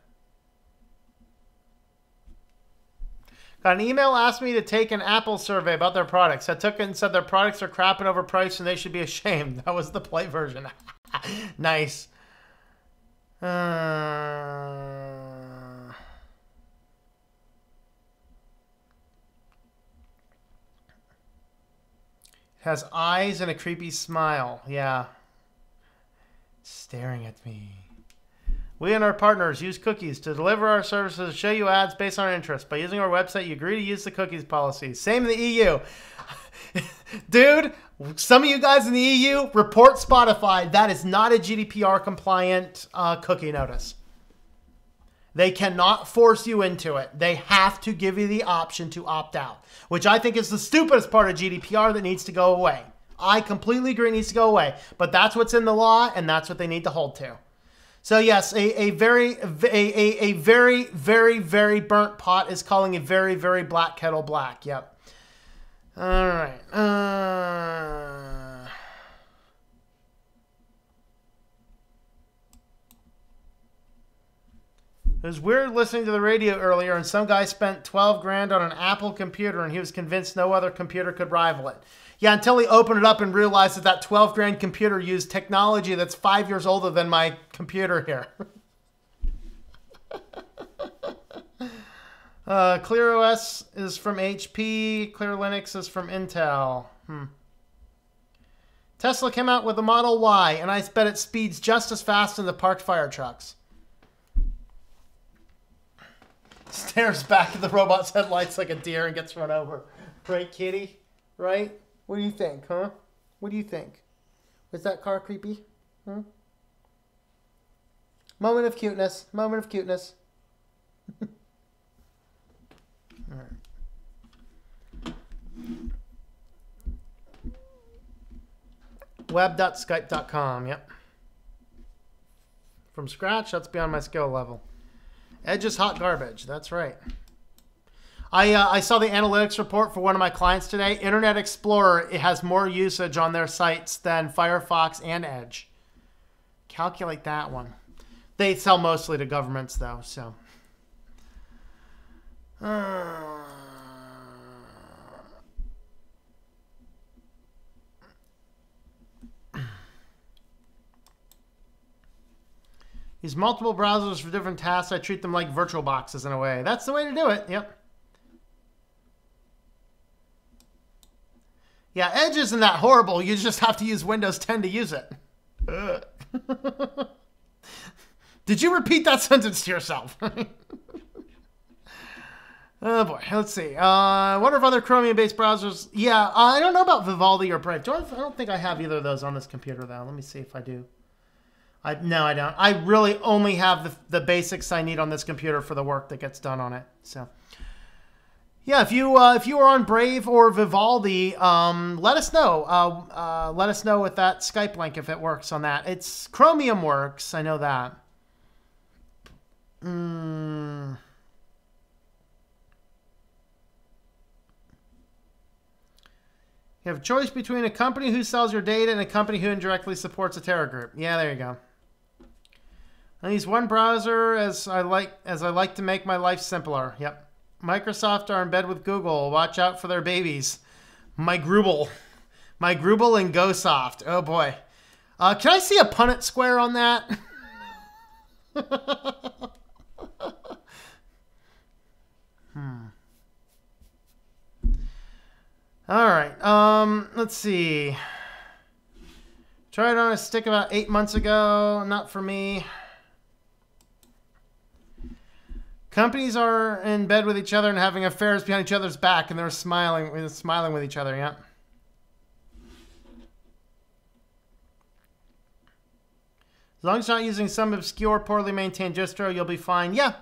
Got an email asked me to take an Apple survey about their products. I took it and said their products are crap and overpriced and they should be ashamed. That was the play version. Nice. Has eyes and a creepy smile. Yeah. Staring at me. We and our partners use cookies to deliver our services, show you ads based on our interest. By using our website, you agree to use the cookies policy. Same in the EU. Dude, some of you guys in the EU, report Spotify. That is not a GDPR compliant cookie notice. They cannot force you into it. They have to give you the option to opt out, which I think is the stupidest part of GDPR that needs to go away. I completely agree it needs to go away, but that's what's in the law and that's what they need to hold to. So yes, a very, very burnt pot is calling a very, very black kettle black. Yep. All right. It was weird listening to the radio earlier and some guy spent 12 grand on an Apple computer and he was convinced no other computer could rival it. Yeah, until he opened it up and realized that that 12 grand computer used technology that's 5 years older than my computer here. ClearOS is from HP. Clear Linux is from Intel. Tesla came out with the Model Y, and I bet it speeds just as fast in the parked fire trucks. Stares back at the robot's headlights like a deer and gets run over. Right, kitty? Right? What do you think, huh? What do you think? Was that car creepy? Moment of cuteness. Moment of cuteness. All right. Web.skype.com, yep. From scratch, that's beyond my skill level. Edge is hot garbage, that's right. I saw the analytics report for one of my clients today. Internet Explorer, it has more usage on their sites than Firefox and Edge. Calculate that one. They sell mostly to governments, though, so. Use multiple browsers for different tasks. I treat them like virtual boxes in a way. That's the way to do it, yep. Yeah, Edge isn't that horrible. You just have to use Windows 10 to use it. Did you repeat that sentence to yourself? Oh boy, let's see. What are other Chromium-based browsers? Yeah, I don't know about Vivaldi or Brave. I don't think I have either of those on this computer, though. Let me see if I do. No, I don't. I really only have the basics I need on this computer for the work that gets done on it. So. Yeah, if you are on Brave or Vivaldi, let us know. Let us know with that Skype link if it works on that. It's Chromium works. I know that. You have a choice between a company who sells your data and a company who indirectly supports a terror group. Yeah, there you go. I use one browser as I like to make my life simpler. Yep. Microsoft are in bed with Google. Watch out for their babies. My Grubel and GoSoft. Oh boy. Can I see a Punnett square on that? All right. Let's see. Tried on a stick about 8 months ago. Not for me. Companies are in bed with each other and having affairs behind each other's back, and they're smiling with each other. Yeah. As long as you're not using some obscure, poorly maintained distro, you'll be fine. Yeah,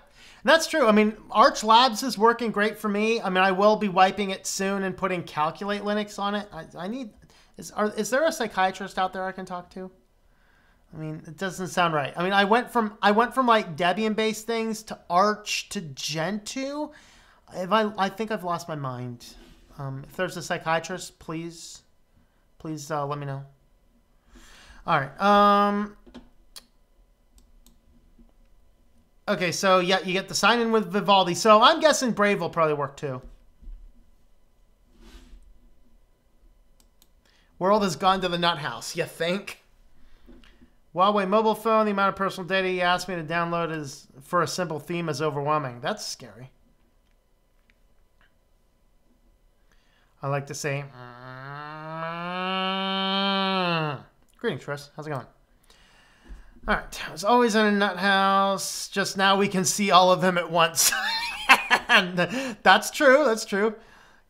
that's true. I mean, Arch Labs is working great for me. I mean, I will be wiping it soon and putting Calculate Linux on it. I need... Is there a psychiatrist out there I can talk to? I mean, it doesn't sound right. I mean, I went from like Debian-based things to Arch to Gentoo. I think I've lost my mind. If there's a psychiatrist, please let me know. All right. Okay, so yeah, you get the sign in with Vivaldi. So I'm guessing Brave will probably work too. World has gone to the nut house. You think? Huawei mobile phone. The amount of personal data he asked me to download is for a simple theme is overwhelming. That's scary. I like to say, greetings, Chris. How's it going? All right. I was always in a nut house. Just now we can see all of them at once. And that's true. That's true.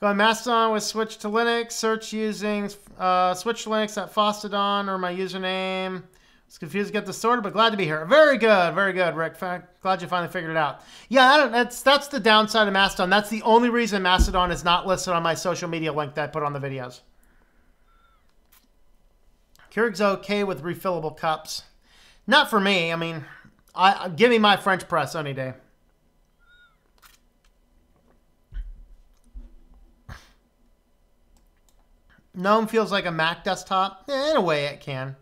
Go on Mastodon with Switch to Linux. Search using Switch to Linux at Fostodon or my username. I was confused to get this sorted, but glad to be here. Very good, Rick. Glad you finally figured it out. Yeah, that's the downside of Mastodon. That's the only reason Mastodon is not listed on my social media link that I put on the videos. Keurig's okay with refillable cups. Not for me. I mean, give me my French press any day. GNOME feels like a Mac desktop. In a way, it can.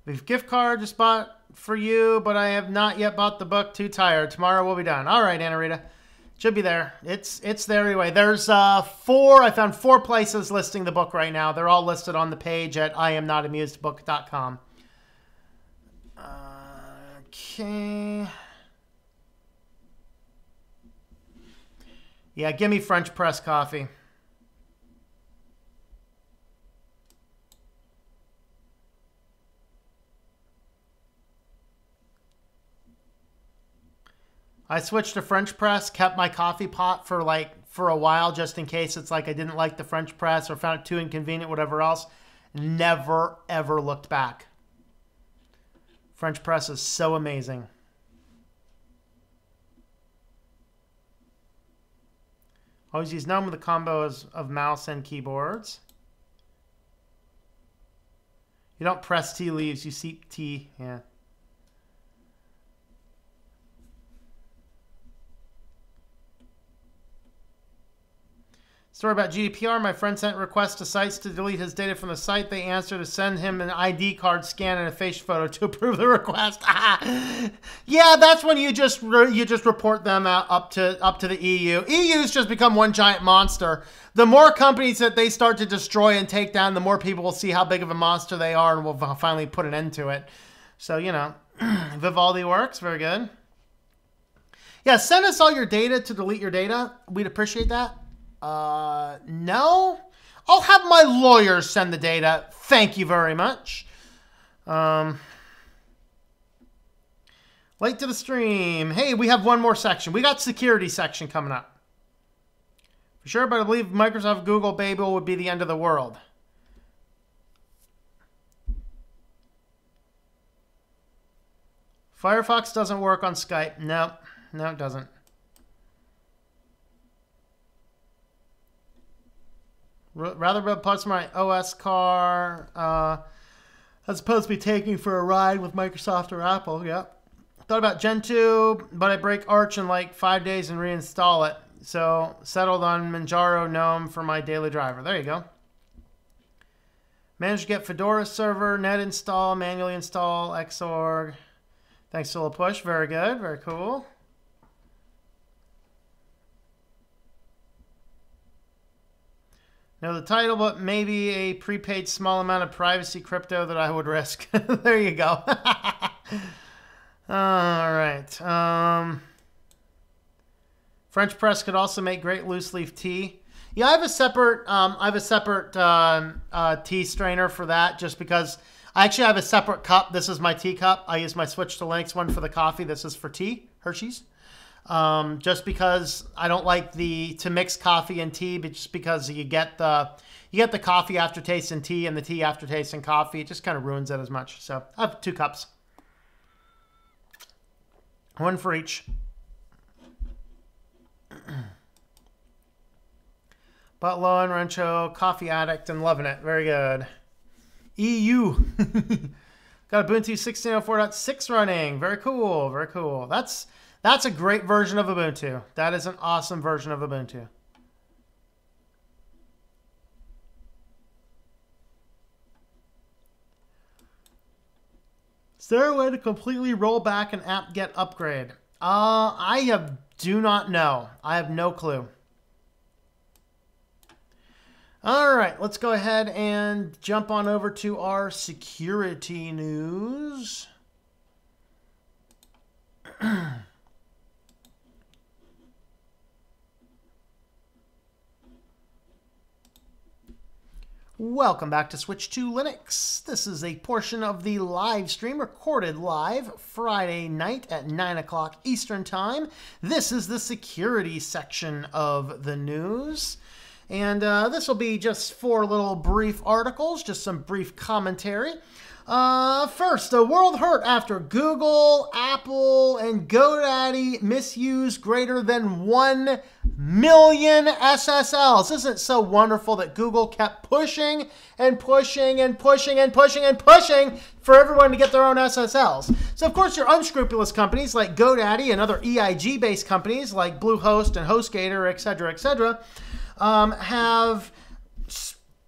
We've gift card just bought for you, but I have not yet bought the book. Too tired. Tomorrow we'll be done. All right, Anna Rita. Should be there. It's there anyway. There's four. I found 4 places listing the book right now. They're all listed on the page at iamnotamusedbook.com. Okay. Yeah, give me French press coffee. I switched to French press, kept my coffee pot for a while just in case it's like I didn't like the French press or found it too inconvenient, whatever else. Never, ever looked back. French press is so amazing. Always use GNOME with a combo of mouse and keyboards. You don't press tea leaves, you seep tea. Yeah. Story about GDPR. My friend sent requests to sites to delete his data from the site. They answered to send him an ID card scan and a face photo to approve the request. Yeah, that's when you just report them out up to the EU. EU's just become one giant monster. The more companies that they start to destroy and take down, the more people will see how big of a monster they are, and will finally put an end to it. So, you know, Vivaldi works. Very good. Yeah, send us all your data to delete your data. We'd appreciate that. No. I'll have my lawyers send the data. Thank you very much. Late to the stream. Hey, we have one more section. We got security section coming up. For sure, but I believe Microsoft Google Babel would be the end of the world. Firefox doesn't work on Skype. No, it doesn't. Rather build parts of my OS car as opposed to be taking for a ride with Microsoft or Apple. Yep. Thought about Gentoo, but I break Arch in like 5 days and reinstall it. So settled on Manjaro GNOME for my daily driver. There you go. Managed to get Fedora server, net install, manually install, Xorg. Thanks to push. Very good. Very cool. Know the title, but maybe a prepaid small amount of privacy crypto that I would risk. There you go. All right. French press could also make great loose leaf tea. Yeah, I have a separate tea strainer for that, just because I actually have a separate cup. This is my tea cup. I use my Switch to Linux one for the coffee. This is for tea, Hershey's. just because I don't like to mix coffee and tea, but just because you get the coffee aftertaste in tea and the tea aftertaste in coffee. It just kind of ruins it as much. So I have 2 cups. 1 for each. Butlow and Rancho, coffee addict and loving it. Very good. EU. Got Ubuntu 16.04.6 running. Very cool. Very cool. That's a great version of Ubuntu. That is an awesome version of Ubuntu. Is there a way to completely roll back an apt-get upgrade? Do not know. I have no clue. All right, let's go ahead and jump on over to our security news. Welcome back to Switch to Linux. This is a portion of the live stream recorded live Friday night at 9 o'clock Eastern Time. This is the security section of the news. And this will be just 4 little brief articles, just some brief commentary. First, the world hurt after Google, Apple, and GoDaddy misuse greater than 1 million SSLs. Isn't it so wonderful that Google kept pushing and pushing and pushing and pushing and pushing for everyone to get their own SSLs? So, of course, your unscrupulous companies like GoDaddy and other EIG-based companies like Bluehost and HostGator, etc., have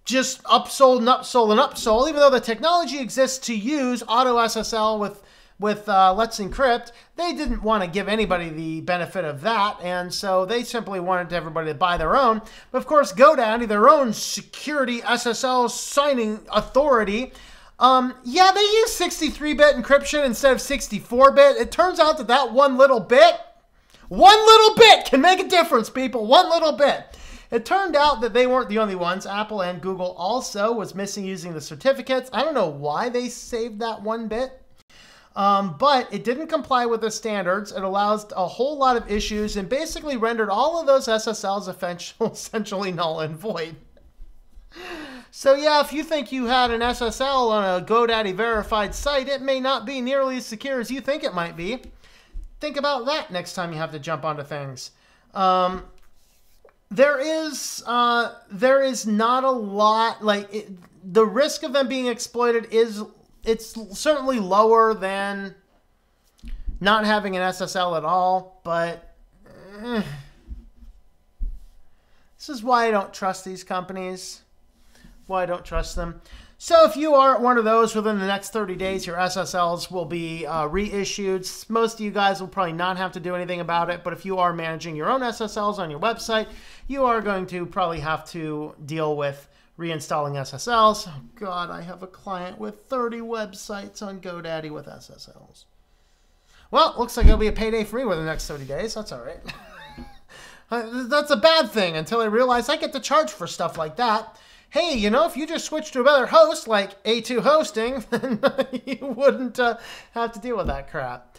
just upsold and upsold and upsold, even though the technology exists to use auto SSL with Let's Encrypt. They didn't want to give anybody the benefit of that, and so they simply wanted everybody to buy their own. But of course, GoDaddy, their own security SSL signing authority, yeah, they use 63-bit encryption instead of 64-bit. It turns out that one little bit can make a difference, people. One little bit. It turned out that they weren't the only ones. Apple and Google also was missing using the certificates. I don't know why they saved that 1 bit, but it didn't comply with the standards. It allows a whole lot of issues and basically rendered all of those SSLs essentially null and void. So yeah, if you think you had an SSL on a GoDaddy verified site, it may not be nearly as secure as you think it might be. Think about that next time you have to jump onto things. There is not a lot, the risk of them being exploited it's certainly lower than not having an SSL at all, but this is why I don't trust these companies, why I don't trust them. So if you are one of those, within the next 30 days, your SSLs will be reissued. Most of you guys will probably not have to do anything about it, but if you are managing your own SSLs on your website, you are going to probably have to deal with reinstalling SSLs. Oh God, I have a client with 30 websites on GoDaddy with SSLs. Well, looks like it'll be a payday for me within the next 30 days. That's all right. That's a bad thing until I realize I get to charge for stuff like that. Hey, you know, if you just switch to a better host like A2 Hosting, then you wouldn't have to deal with that crap.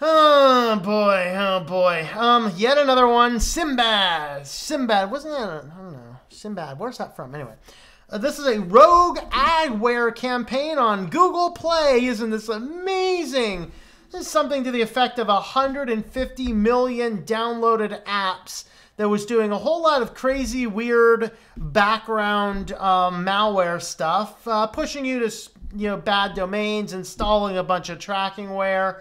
Oh boy, oh boy. Yet another one, Sinbad. Sinbad, wasn't that, I don't know, Sinbad, where's that from? Anyway, this is a rogue adware campaign on Google Play. Isn't this amazing? This is something to the effect of 150 million downloaded apps that was doing a whole lot of crazy, weird background malware stuff, pushing you to bad domains, installing a bunch of trackingware.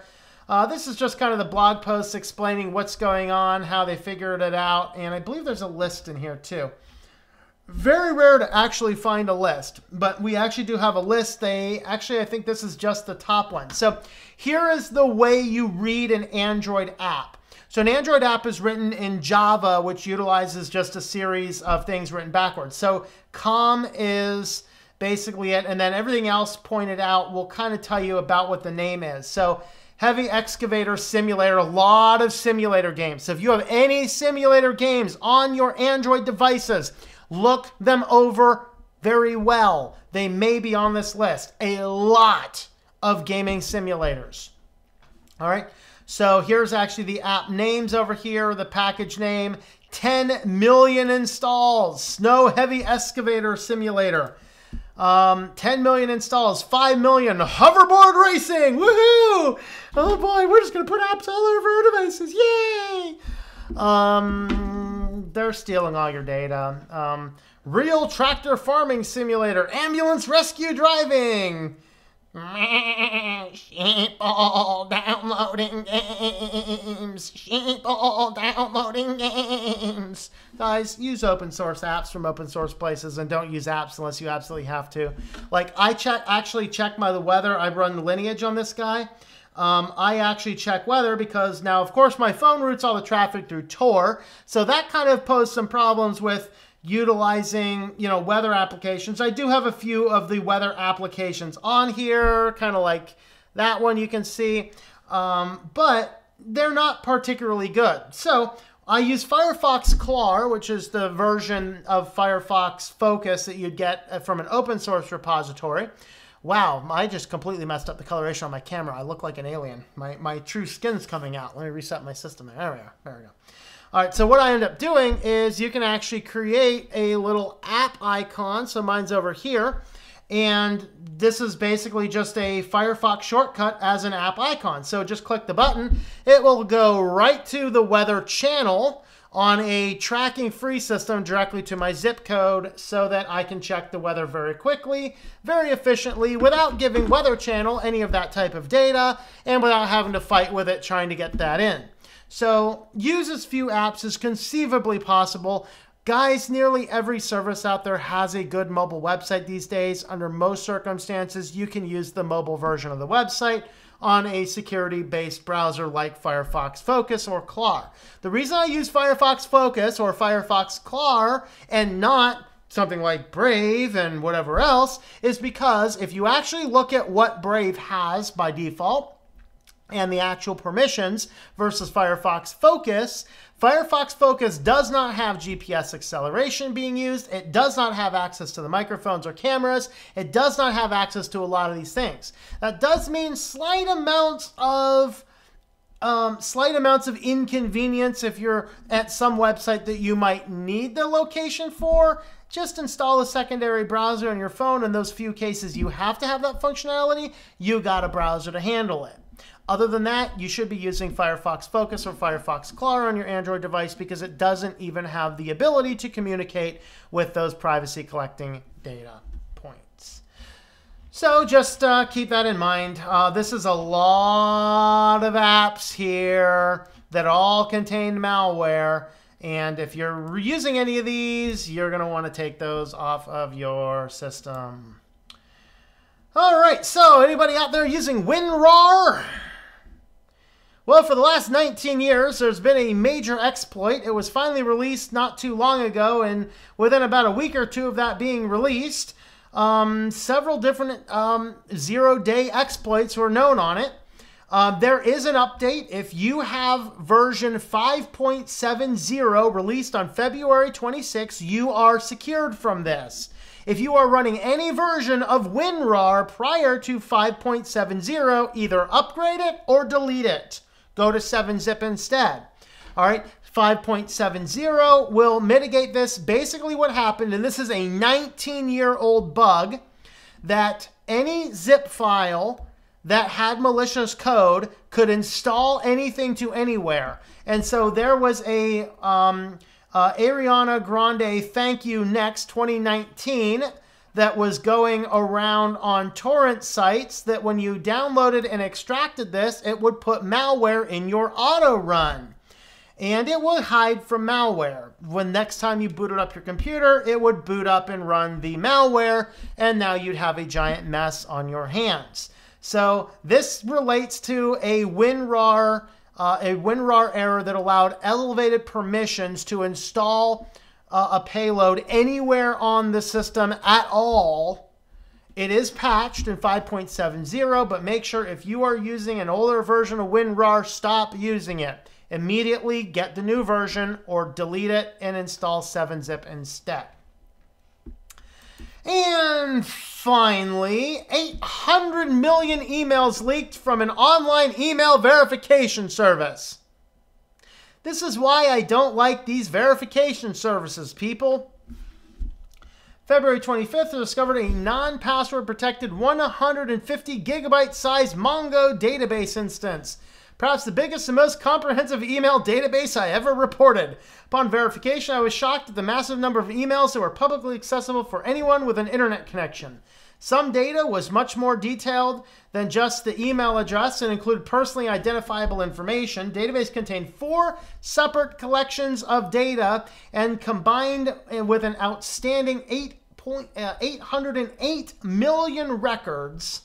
This is just kind of the blog post explaining what's going on, how they figured it out, and I believe there's a list in here too. Very rare to actually find a list, but we actually do have a list. I think this is just the top one. So here is the way you read an Android app. So an Android app is written in Java, which utilizes just a series of things written backwards. So com is basically it, and then everything else pointed out will kind of tell you about what the name is. So Heavy Excavator Simulator, a lot of simulator games. So if you have any simulator games on your Android devices, look them over very well. They may be on this list. A lot of gaming simulators. All right. So here's actually the app names over here, the package name, 10 million installs, Snow Heavy Excavator Simulator. 10 million installs, 5 million hoverboard racing. Woohoo! Oh boy, we're just going to put apps all over our devices. Yay! They're stealing all your data. Real Tractor Farming Simulator, Ambulance Rescue Driving. Sheep all downloading games. Sheep all downloading games. Guys, use open source apps from open source places and don't use apps unless you absolutely have to. Like I actually check the weather. I run Lineage on this guy. I actually check weather because now, of course, my phone routes all the traffic through Tor. So that kind of posed some problems with utilizing, weather applications. I do have a few of the weather applications on here, kind of like that one you can see, but they're not particularly good. So I use Firefox Clar, which is the version of Firefox Focus that you'd get from an open source repository. Wow, I just completely messed up the coloration on my camera. I look like an alien. My true skin's coming out. Let me reset my system there. There we are. There we go. All right, so what I end up doing is you can actually create a little app icon. So mine's over here. And this is basically just a Firefox shortcut as an app icon. So just click the button. It will go right to the weather channel on a tracking free system directly to my zip code so that I can check the weather very quickly, very efficiently, without giving Weather Channel any of that type of data and without having to fight with it trying to get that in. So use as few apps as conceivably possible. Guys, nearly every service out there has a good mobile website these days. Under most circumstances, you can use the mobile version of the website on a security-based browser like Firefox Focus or Clar. The reason I use Firefox Focus or Firefox Clar and not something like Brave and whatever else is because if you actually look at what Brave has by default, and the actual permissions versus Firefox Focus, Firefox Focus does not have GPS acceleration being used. It does not have access to the microphones or cameras. It does not have access to a lot of these things. That does mean slight amounts of inconvenience if you're at some website that you might need the location for. Just install a secondary browser on your phone. In those few cases you have to have that functionality, you got a browser to handle it. Other than that, you should be using Firefox Focus or Firefox Clar on your Android device because it doesn't even have the ability to communicate with those privacy collecting data points. So just keep that in mind. This is a lot of apps here that all contain malware. And if you're using any of these, you're going to want to take those off of your system. All right, so anybody out there using WinRAR? Well, for the last 19 years, there's been a major exploit. It was finally released not too long ago, and within about a week or two of that being released, several different zero-day exploits were known on it. There is an update. If you have version 5.70 released on February 26, you are secured from this. If you are running any version of WinRAR prior to 5.70, either upgrade it or delete it. Go to 7-zip instead. All right, 5.70 will mitigate this. Basically what happened, and this is a 19-year-old bug, that any zip file that had malicious code could install anything to anywhere. And so there was a Ariana Grande Thank You Next 2019 that was going around on torrent sites that when you downloaded and extracted this, it would put malware in your auto run. And it would hide from malware. When next time you booted up your computer, it would boot up and run the malware, and now you'd have a giant mess on your hands. So this relates to a WinRAR error that allowed elevated permissions to install a payload anywhere on the system at all. It is patched in 5.70, but make sure if you are using an older version of WinRAR, stop using it. Immediately get the new version or delete it and install 7-zip instead. And finally, 800 million emails leaked from an online email verification service. This is why I don't like these verification services, people. February 25th, they discovered a non-password protected 150 gigabyte size Mongo database instance. Perhaps the biggest and most comprehensive email database I ever reported. Upon verification, I was shocked at the massive number of emails that were publicly accessible for anyone with an internet connection. Some data was much more detailed than just the email address and included personally identifiable information. Database contained 4 separate collections of data and combined with an outstanding 808 million records.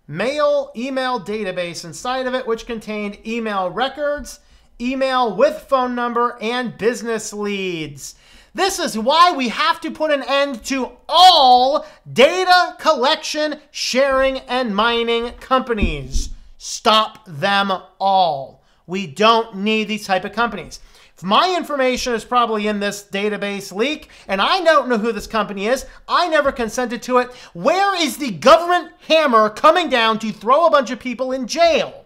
Mail email database inside of it, which contained email records, email with phone number, and business leads. This is why we have to put an end to all data collection, sharing, and mining companies. Stop them all. We don't need these type of companies. If my information is probably in this database leak, and I don't know who this company is, I never consented to it, where is the government hammer coming down to throw a bunch of people in jail?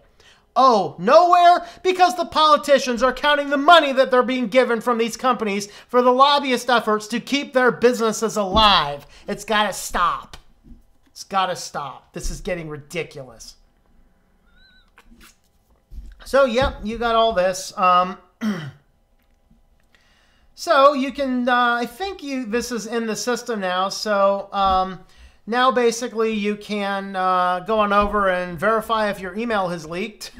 Oh, nowhere? Because the politicians are counting the money that they're being given from these companies for the lobbyist efforts to keep their businesses alive. It's got to stop. It's got to stop. This is getting ridiculous. So, yep, you got all this. So you can, I think this is in the system now. So now basically you can go on over and verify if your email has leaked.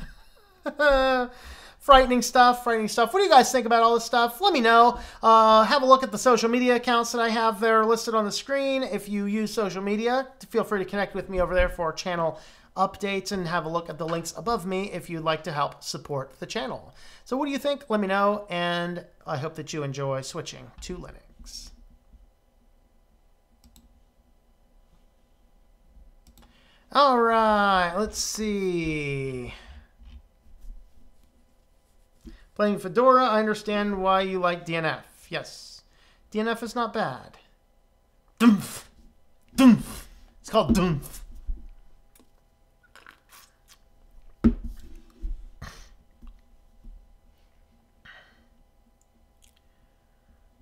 Frightening stuff, frightening stuff. What do you guys think about all this stuff? Let me know. Have a look at the social media accounts that I have there listed on the screen. If you use social media, feel free to connect with me over there for channel updates and have a look at the links above me if you'd like to help support the channel. So what do you think? Let me know, and I hope that you enjoy switching to Linux. All right, let's see. Playing Fedora, I understand why you like DNF. Yes, DNF is not bad. Dumph. Dumph. It's called Dumph.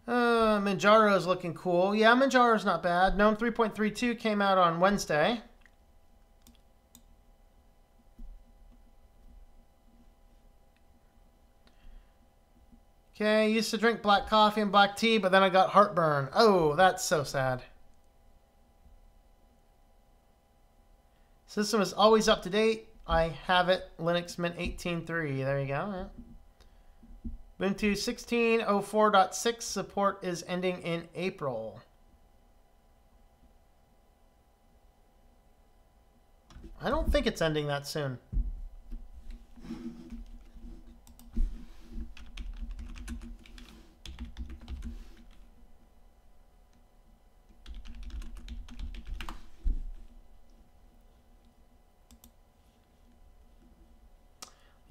Manjaro is looking cool. Yeah, Manjaro's not bad. GNOME 3.32 came out on Wednesday. Okay, used to drink black coffee and black tea, but then I got heartburn. Oh, that's so sad. System is always up to date. I have it. Linux Mint 18.3. There you go. Yeah. Ubuntu 16.04.6 support is ending in April. I don't think it's ending that soon.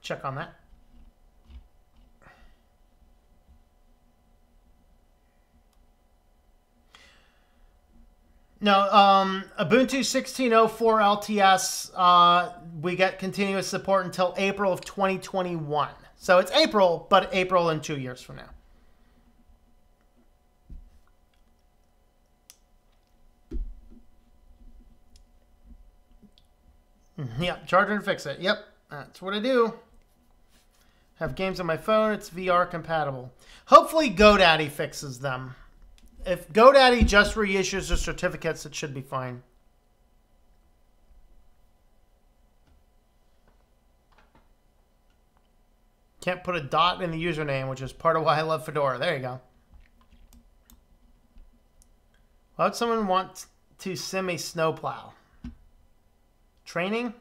Check on that. No, Ubuntu 16.04 LTS, we get continuous support until April of 2021. So it's April, but April in 2 years from now. Yep, charge and fix it. Yep, that's what I do. Have games on my phone, it's VR compatible. Hopefully GoDaddy fixes them. If GoDaddy just reissues the certificates, it should be fine. Can't put a dot in the username, which is part of why I love Fedora. There you go. Why would someone want to sim a snowplow? Training?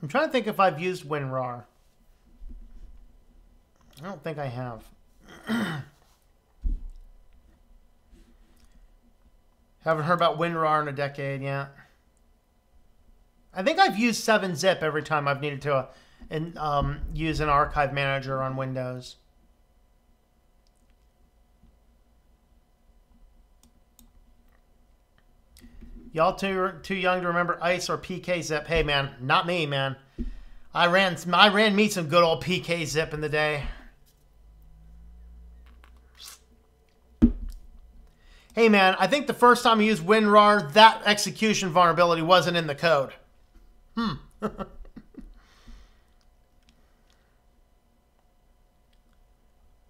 I'm trying to think if I've used WinRAR. I don't think I have. Haven't heard about WinRAR in a decade yet. I think I've used 7-zip every time I've needed to use an archive manager on Windows. Y'all too young to remember ICE or PK-zip. Hey, man, not me, man. I ran me some good old PK-zip in the day. Hey, man, I think the first time I used WinRAR, that execution vulnerability wasn't in the code.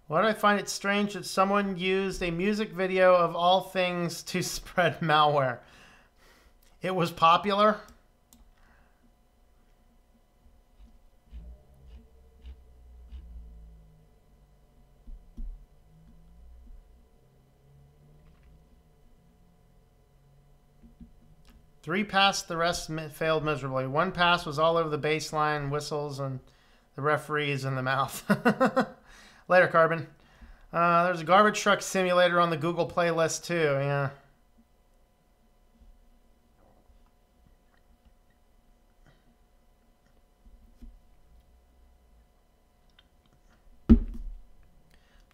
Why do I find it strange that someone used a music video of all things to spread malware? It was popular. Three passed, the rest failed miserably. One pass was all over the baseline, whistles, and the referees in the mouth. Later, Carbon. There's a garbage truck simulator on the Google playlist, too. Yeah.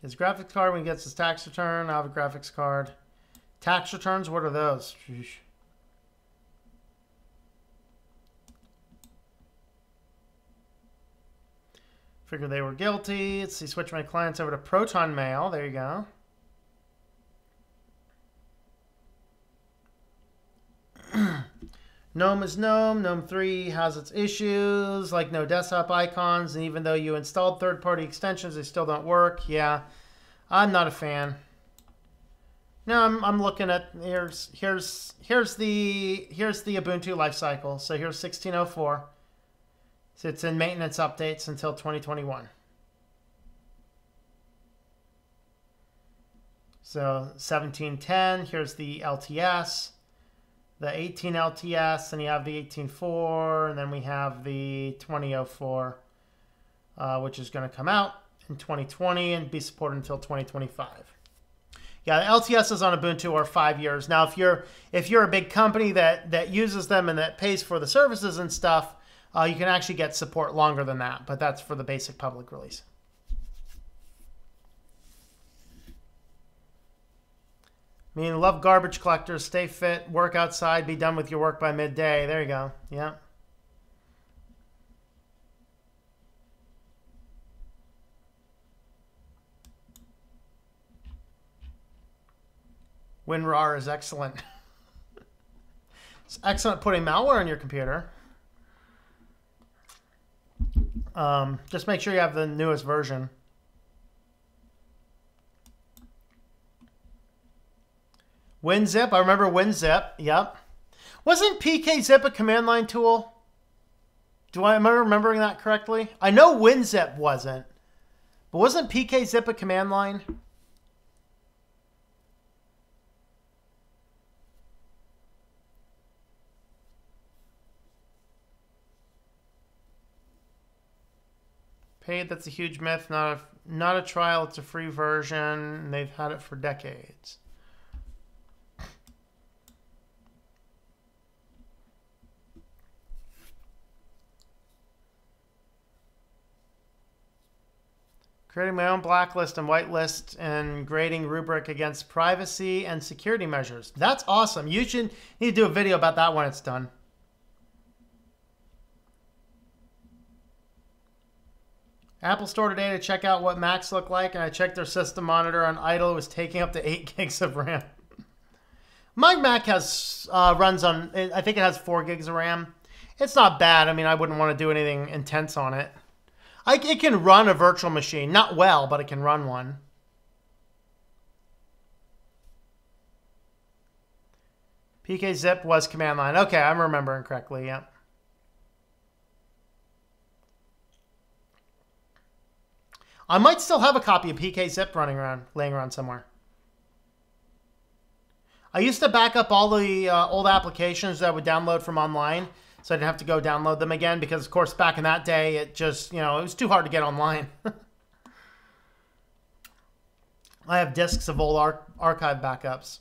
His graphics card when he gets his tax return. I have a graphics card. Tax returns? What are those? Sheesh. Figured they were guilty. Let's see, switch my clients over to Proton Mail. There you go. GNOME is GNOME. GNOME 3 has its issues, like no desktop icons, and even though you installed third-party extensions, they still don't work. Yeah, I'm not a fan. No, I'm looking at here's the Ubuntu lifecycle. So here's 16.04. So it's in maintenance updates until 2021. So 17.10, here's the LTS, the 18 LTS, and you have the 18.4, and then we have the 20.04, which is going to come out in 2020 and be supported until 2025. Yeah, the LTSs on Ubuntu are 5 years. Now, if you're a big company that uses them and that pays for the services and stuff, you can actually get support longer than that, but that's for the basic public release. I mean, love garbage collectors, stay fit, work outside, be done with your work by midday. There you go. Yeah. WinRAR is excellent. It's excellent putting malware on your computer. Just make sure you have the newest version. WinZip, I remember WinZip. Yep. Wasn't PKZip a command line tool? Am I remembering that correctly? I know WinZip wasn't, but wasn't PKZip a command line? Paid, that's a huge myth. Not a trial, it's a free version. They've had it for decades. Creating my own blacklist and whitelist and grading rubric against privacy and security measures. That's awesome. You should need to do a video about that when it's done. Apple Store today to check out what Macs look like, and I checked their system monitor on idle. It was taking up to 8 gigs of RAM. My Mac has runs on, I think it has 4 gigs of RAM. It's not bad. I mean, I wouldn't want to do anything intense on it. It can run a virtual machine. Not well, but it can run one. PKZip was command line. Okay, I'm remembering correctly, yeah. I might still have a copy of PKZip laying around somewhere. I used to back up all the old applications that I would download from online, so I didn't have to go download them again, because, of course, back in that day, it just, it was too hard to get online. I have discs of old archive backups.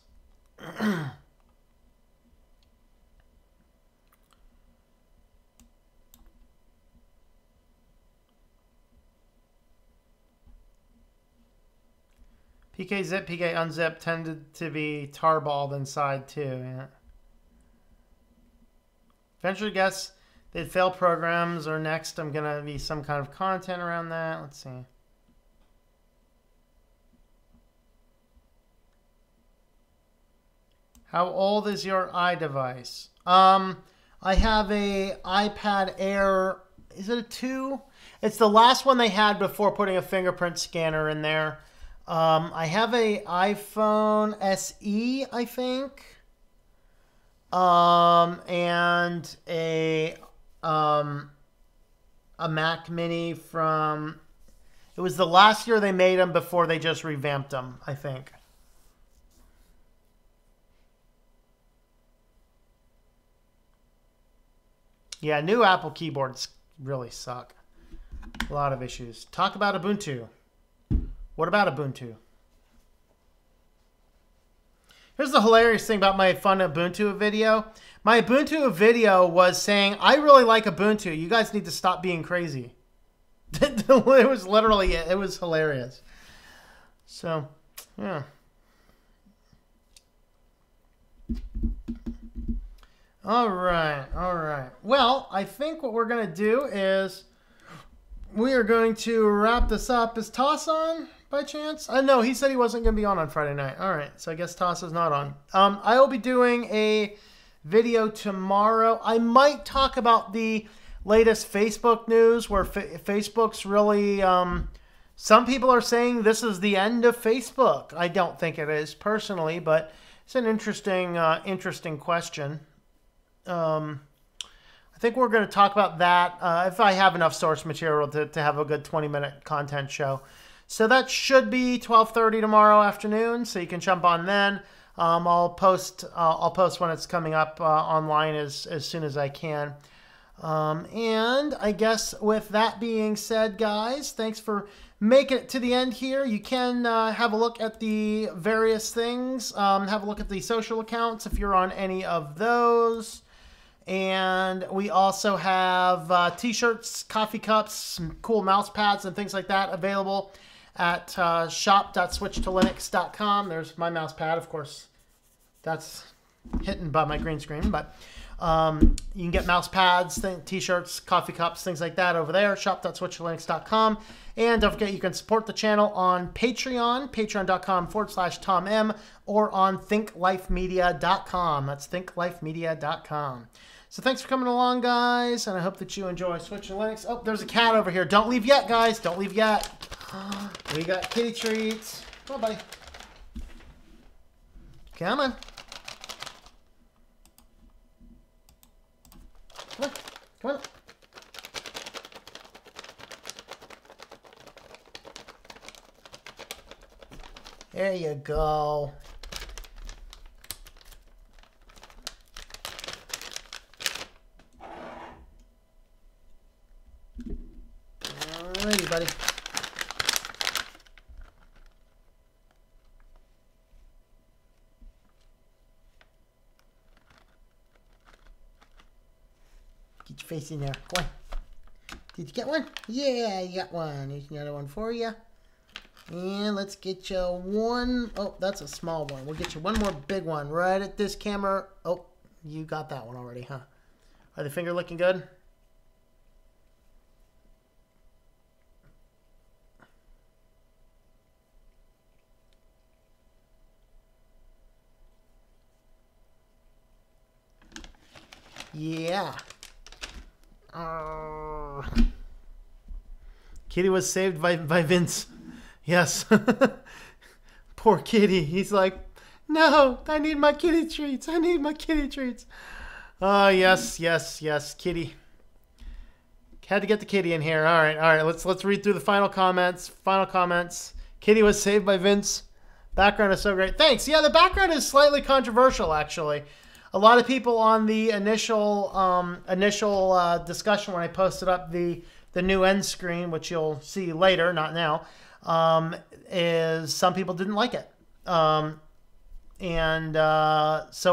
PK zip, PK unzip tended to be tarballed inside too. Yeah. Venture guess they'd fail programs, or next I'm gonna be some kind of content around that. Let's see. How old is your iDevice? I have a iPad Air. Is it a 2? It's the last one they had before putting a fingerprint scanner in there. I have a iPhone SE, I think. And a Mac Mini from... It was the last year they made them before they just revamped them, I think. Yeah, new Apple keyboards really suck. A lot of issues. Talk about Ubuntu. What about Ubuntu? Here's the hilarious thing about my fun Ubuntu video. My Ubuntu video was saying, I really like Ubuntu. You guys need to stop being crazy. It was literally, it was hilarious. So, yeah. All right, all right. Well, I think what we're going to do is we are going to wrap this up. Is Toss on by chance? No, he said he wasn't going to be on Friday night. All right, so I guess Toss is not on. I will be doing a video tomorrow. I might talk about the latest Facebook news where Facebook's really... some people are saying this is the end of Facebook. I don't think it is personally, but it's an interesting question. I think we're going to talk about that if I have enough source material to have a good 20-minute content show. So that should be 12:30 tomorrow afternoon, so you can jump on then. I'll post when it's coming up online as soon as I can. And I guess with that being said, guys, thanks for making it to the end here. You can have a look at the various things. Have a look at the social accounts if you're on any of those. And we also have t-shirts, coffee cups, some cool mouse pads and things like that available at shop.switchedtolinux.com. There's my mouse pad, of course. That's hidden by my green screen, but you can get mouse pads, t-shirts, coffee cups, things like that over there, shop.switchedtolinux.com. And don't forget, you can support the channel on Patreon, patreon.com/TomM, or on thinklifemedia.com. That's thinklifemedia.com. So thanks for coming along, guys, and I hope that you enjoy Switch and Linux. Oh, there's a cat over here. Don't leave yet, guys. Don't leave yet. We got kitty treats. Come on, buddy. Come on. Come on. Come on. There you go. Alrighty, buddy. Get your face in there. Go on. Did you get one? Yeah, you got one. Here's another one for you. And let's get you one. Oh, that's a small one. We'll get you one more big one right at this camera. Oh, you got that one already, huh? Are the finger looking good? Yeah. Kitty was saved by Vince. Yes. Poor kitty. He's like, no, I need my kitty treats. I need my kitty treats. Yes, yes, yes, kitty. Had to get the kitty in here. All right. Let's read through the final comments. Kitty was saved by Vince. Background is so great. Thanks. Yeah, the background is slightly controversial, actually. A lot of people on the initial discussion when I posted up the new end screen, which you'll see later, not now, is some people didn't like it. So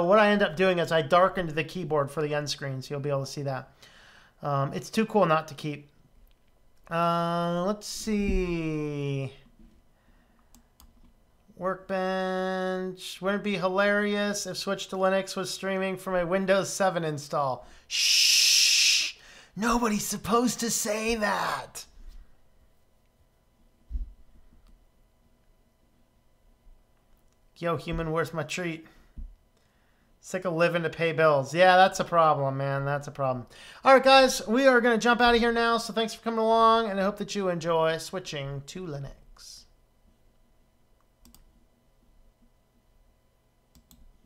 what I end up doing is I darkened the keyboard for the end screen, so you'll be able to see that. It's too cool not to keep. Let's see. Workbench. Wouldn't it be hilarious if Switch to Linux was streaming from a Windows 7 install? Shh! Nobody's supposed to say that. Yo, human, where's my treat? Sick of living to pay bills. Yeah, that's a problem, man. That's a problem. All right, guys, we are going to jump out of here now. So thanks for coming along, and I hope that you enjoy switching to Linux.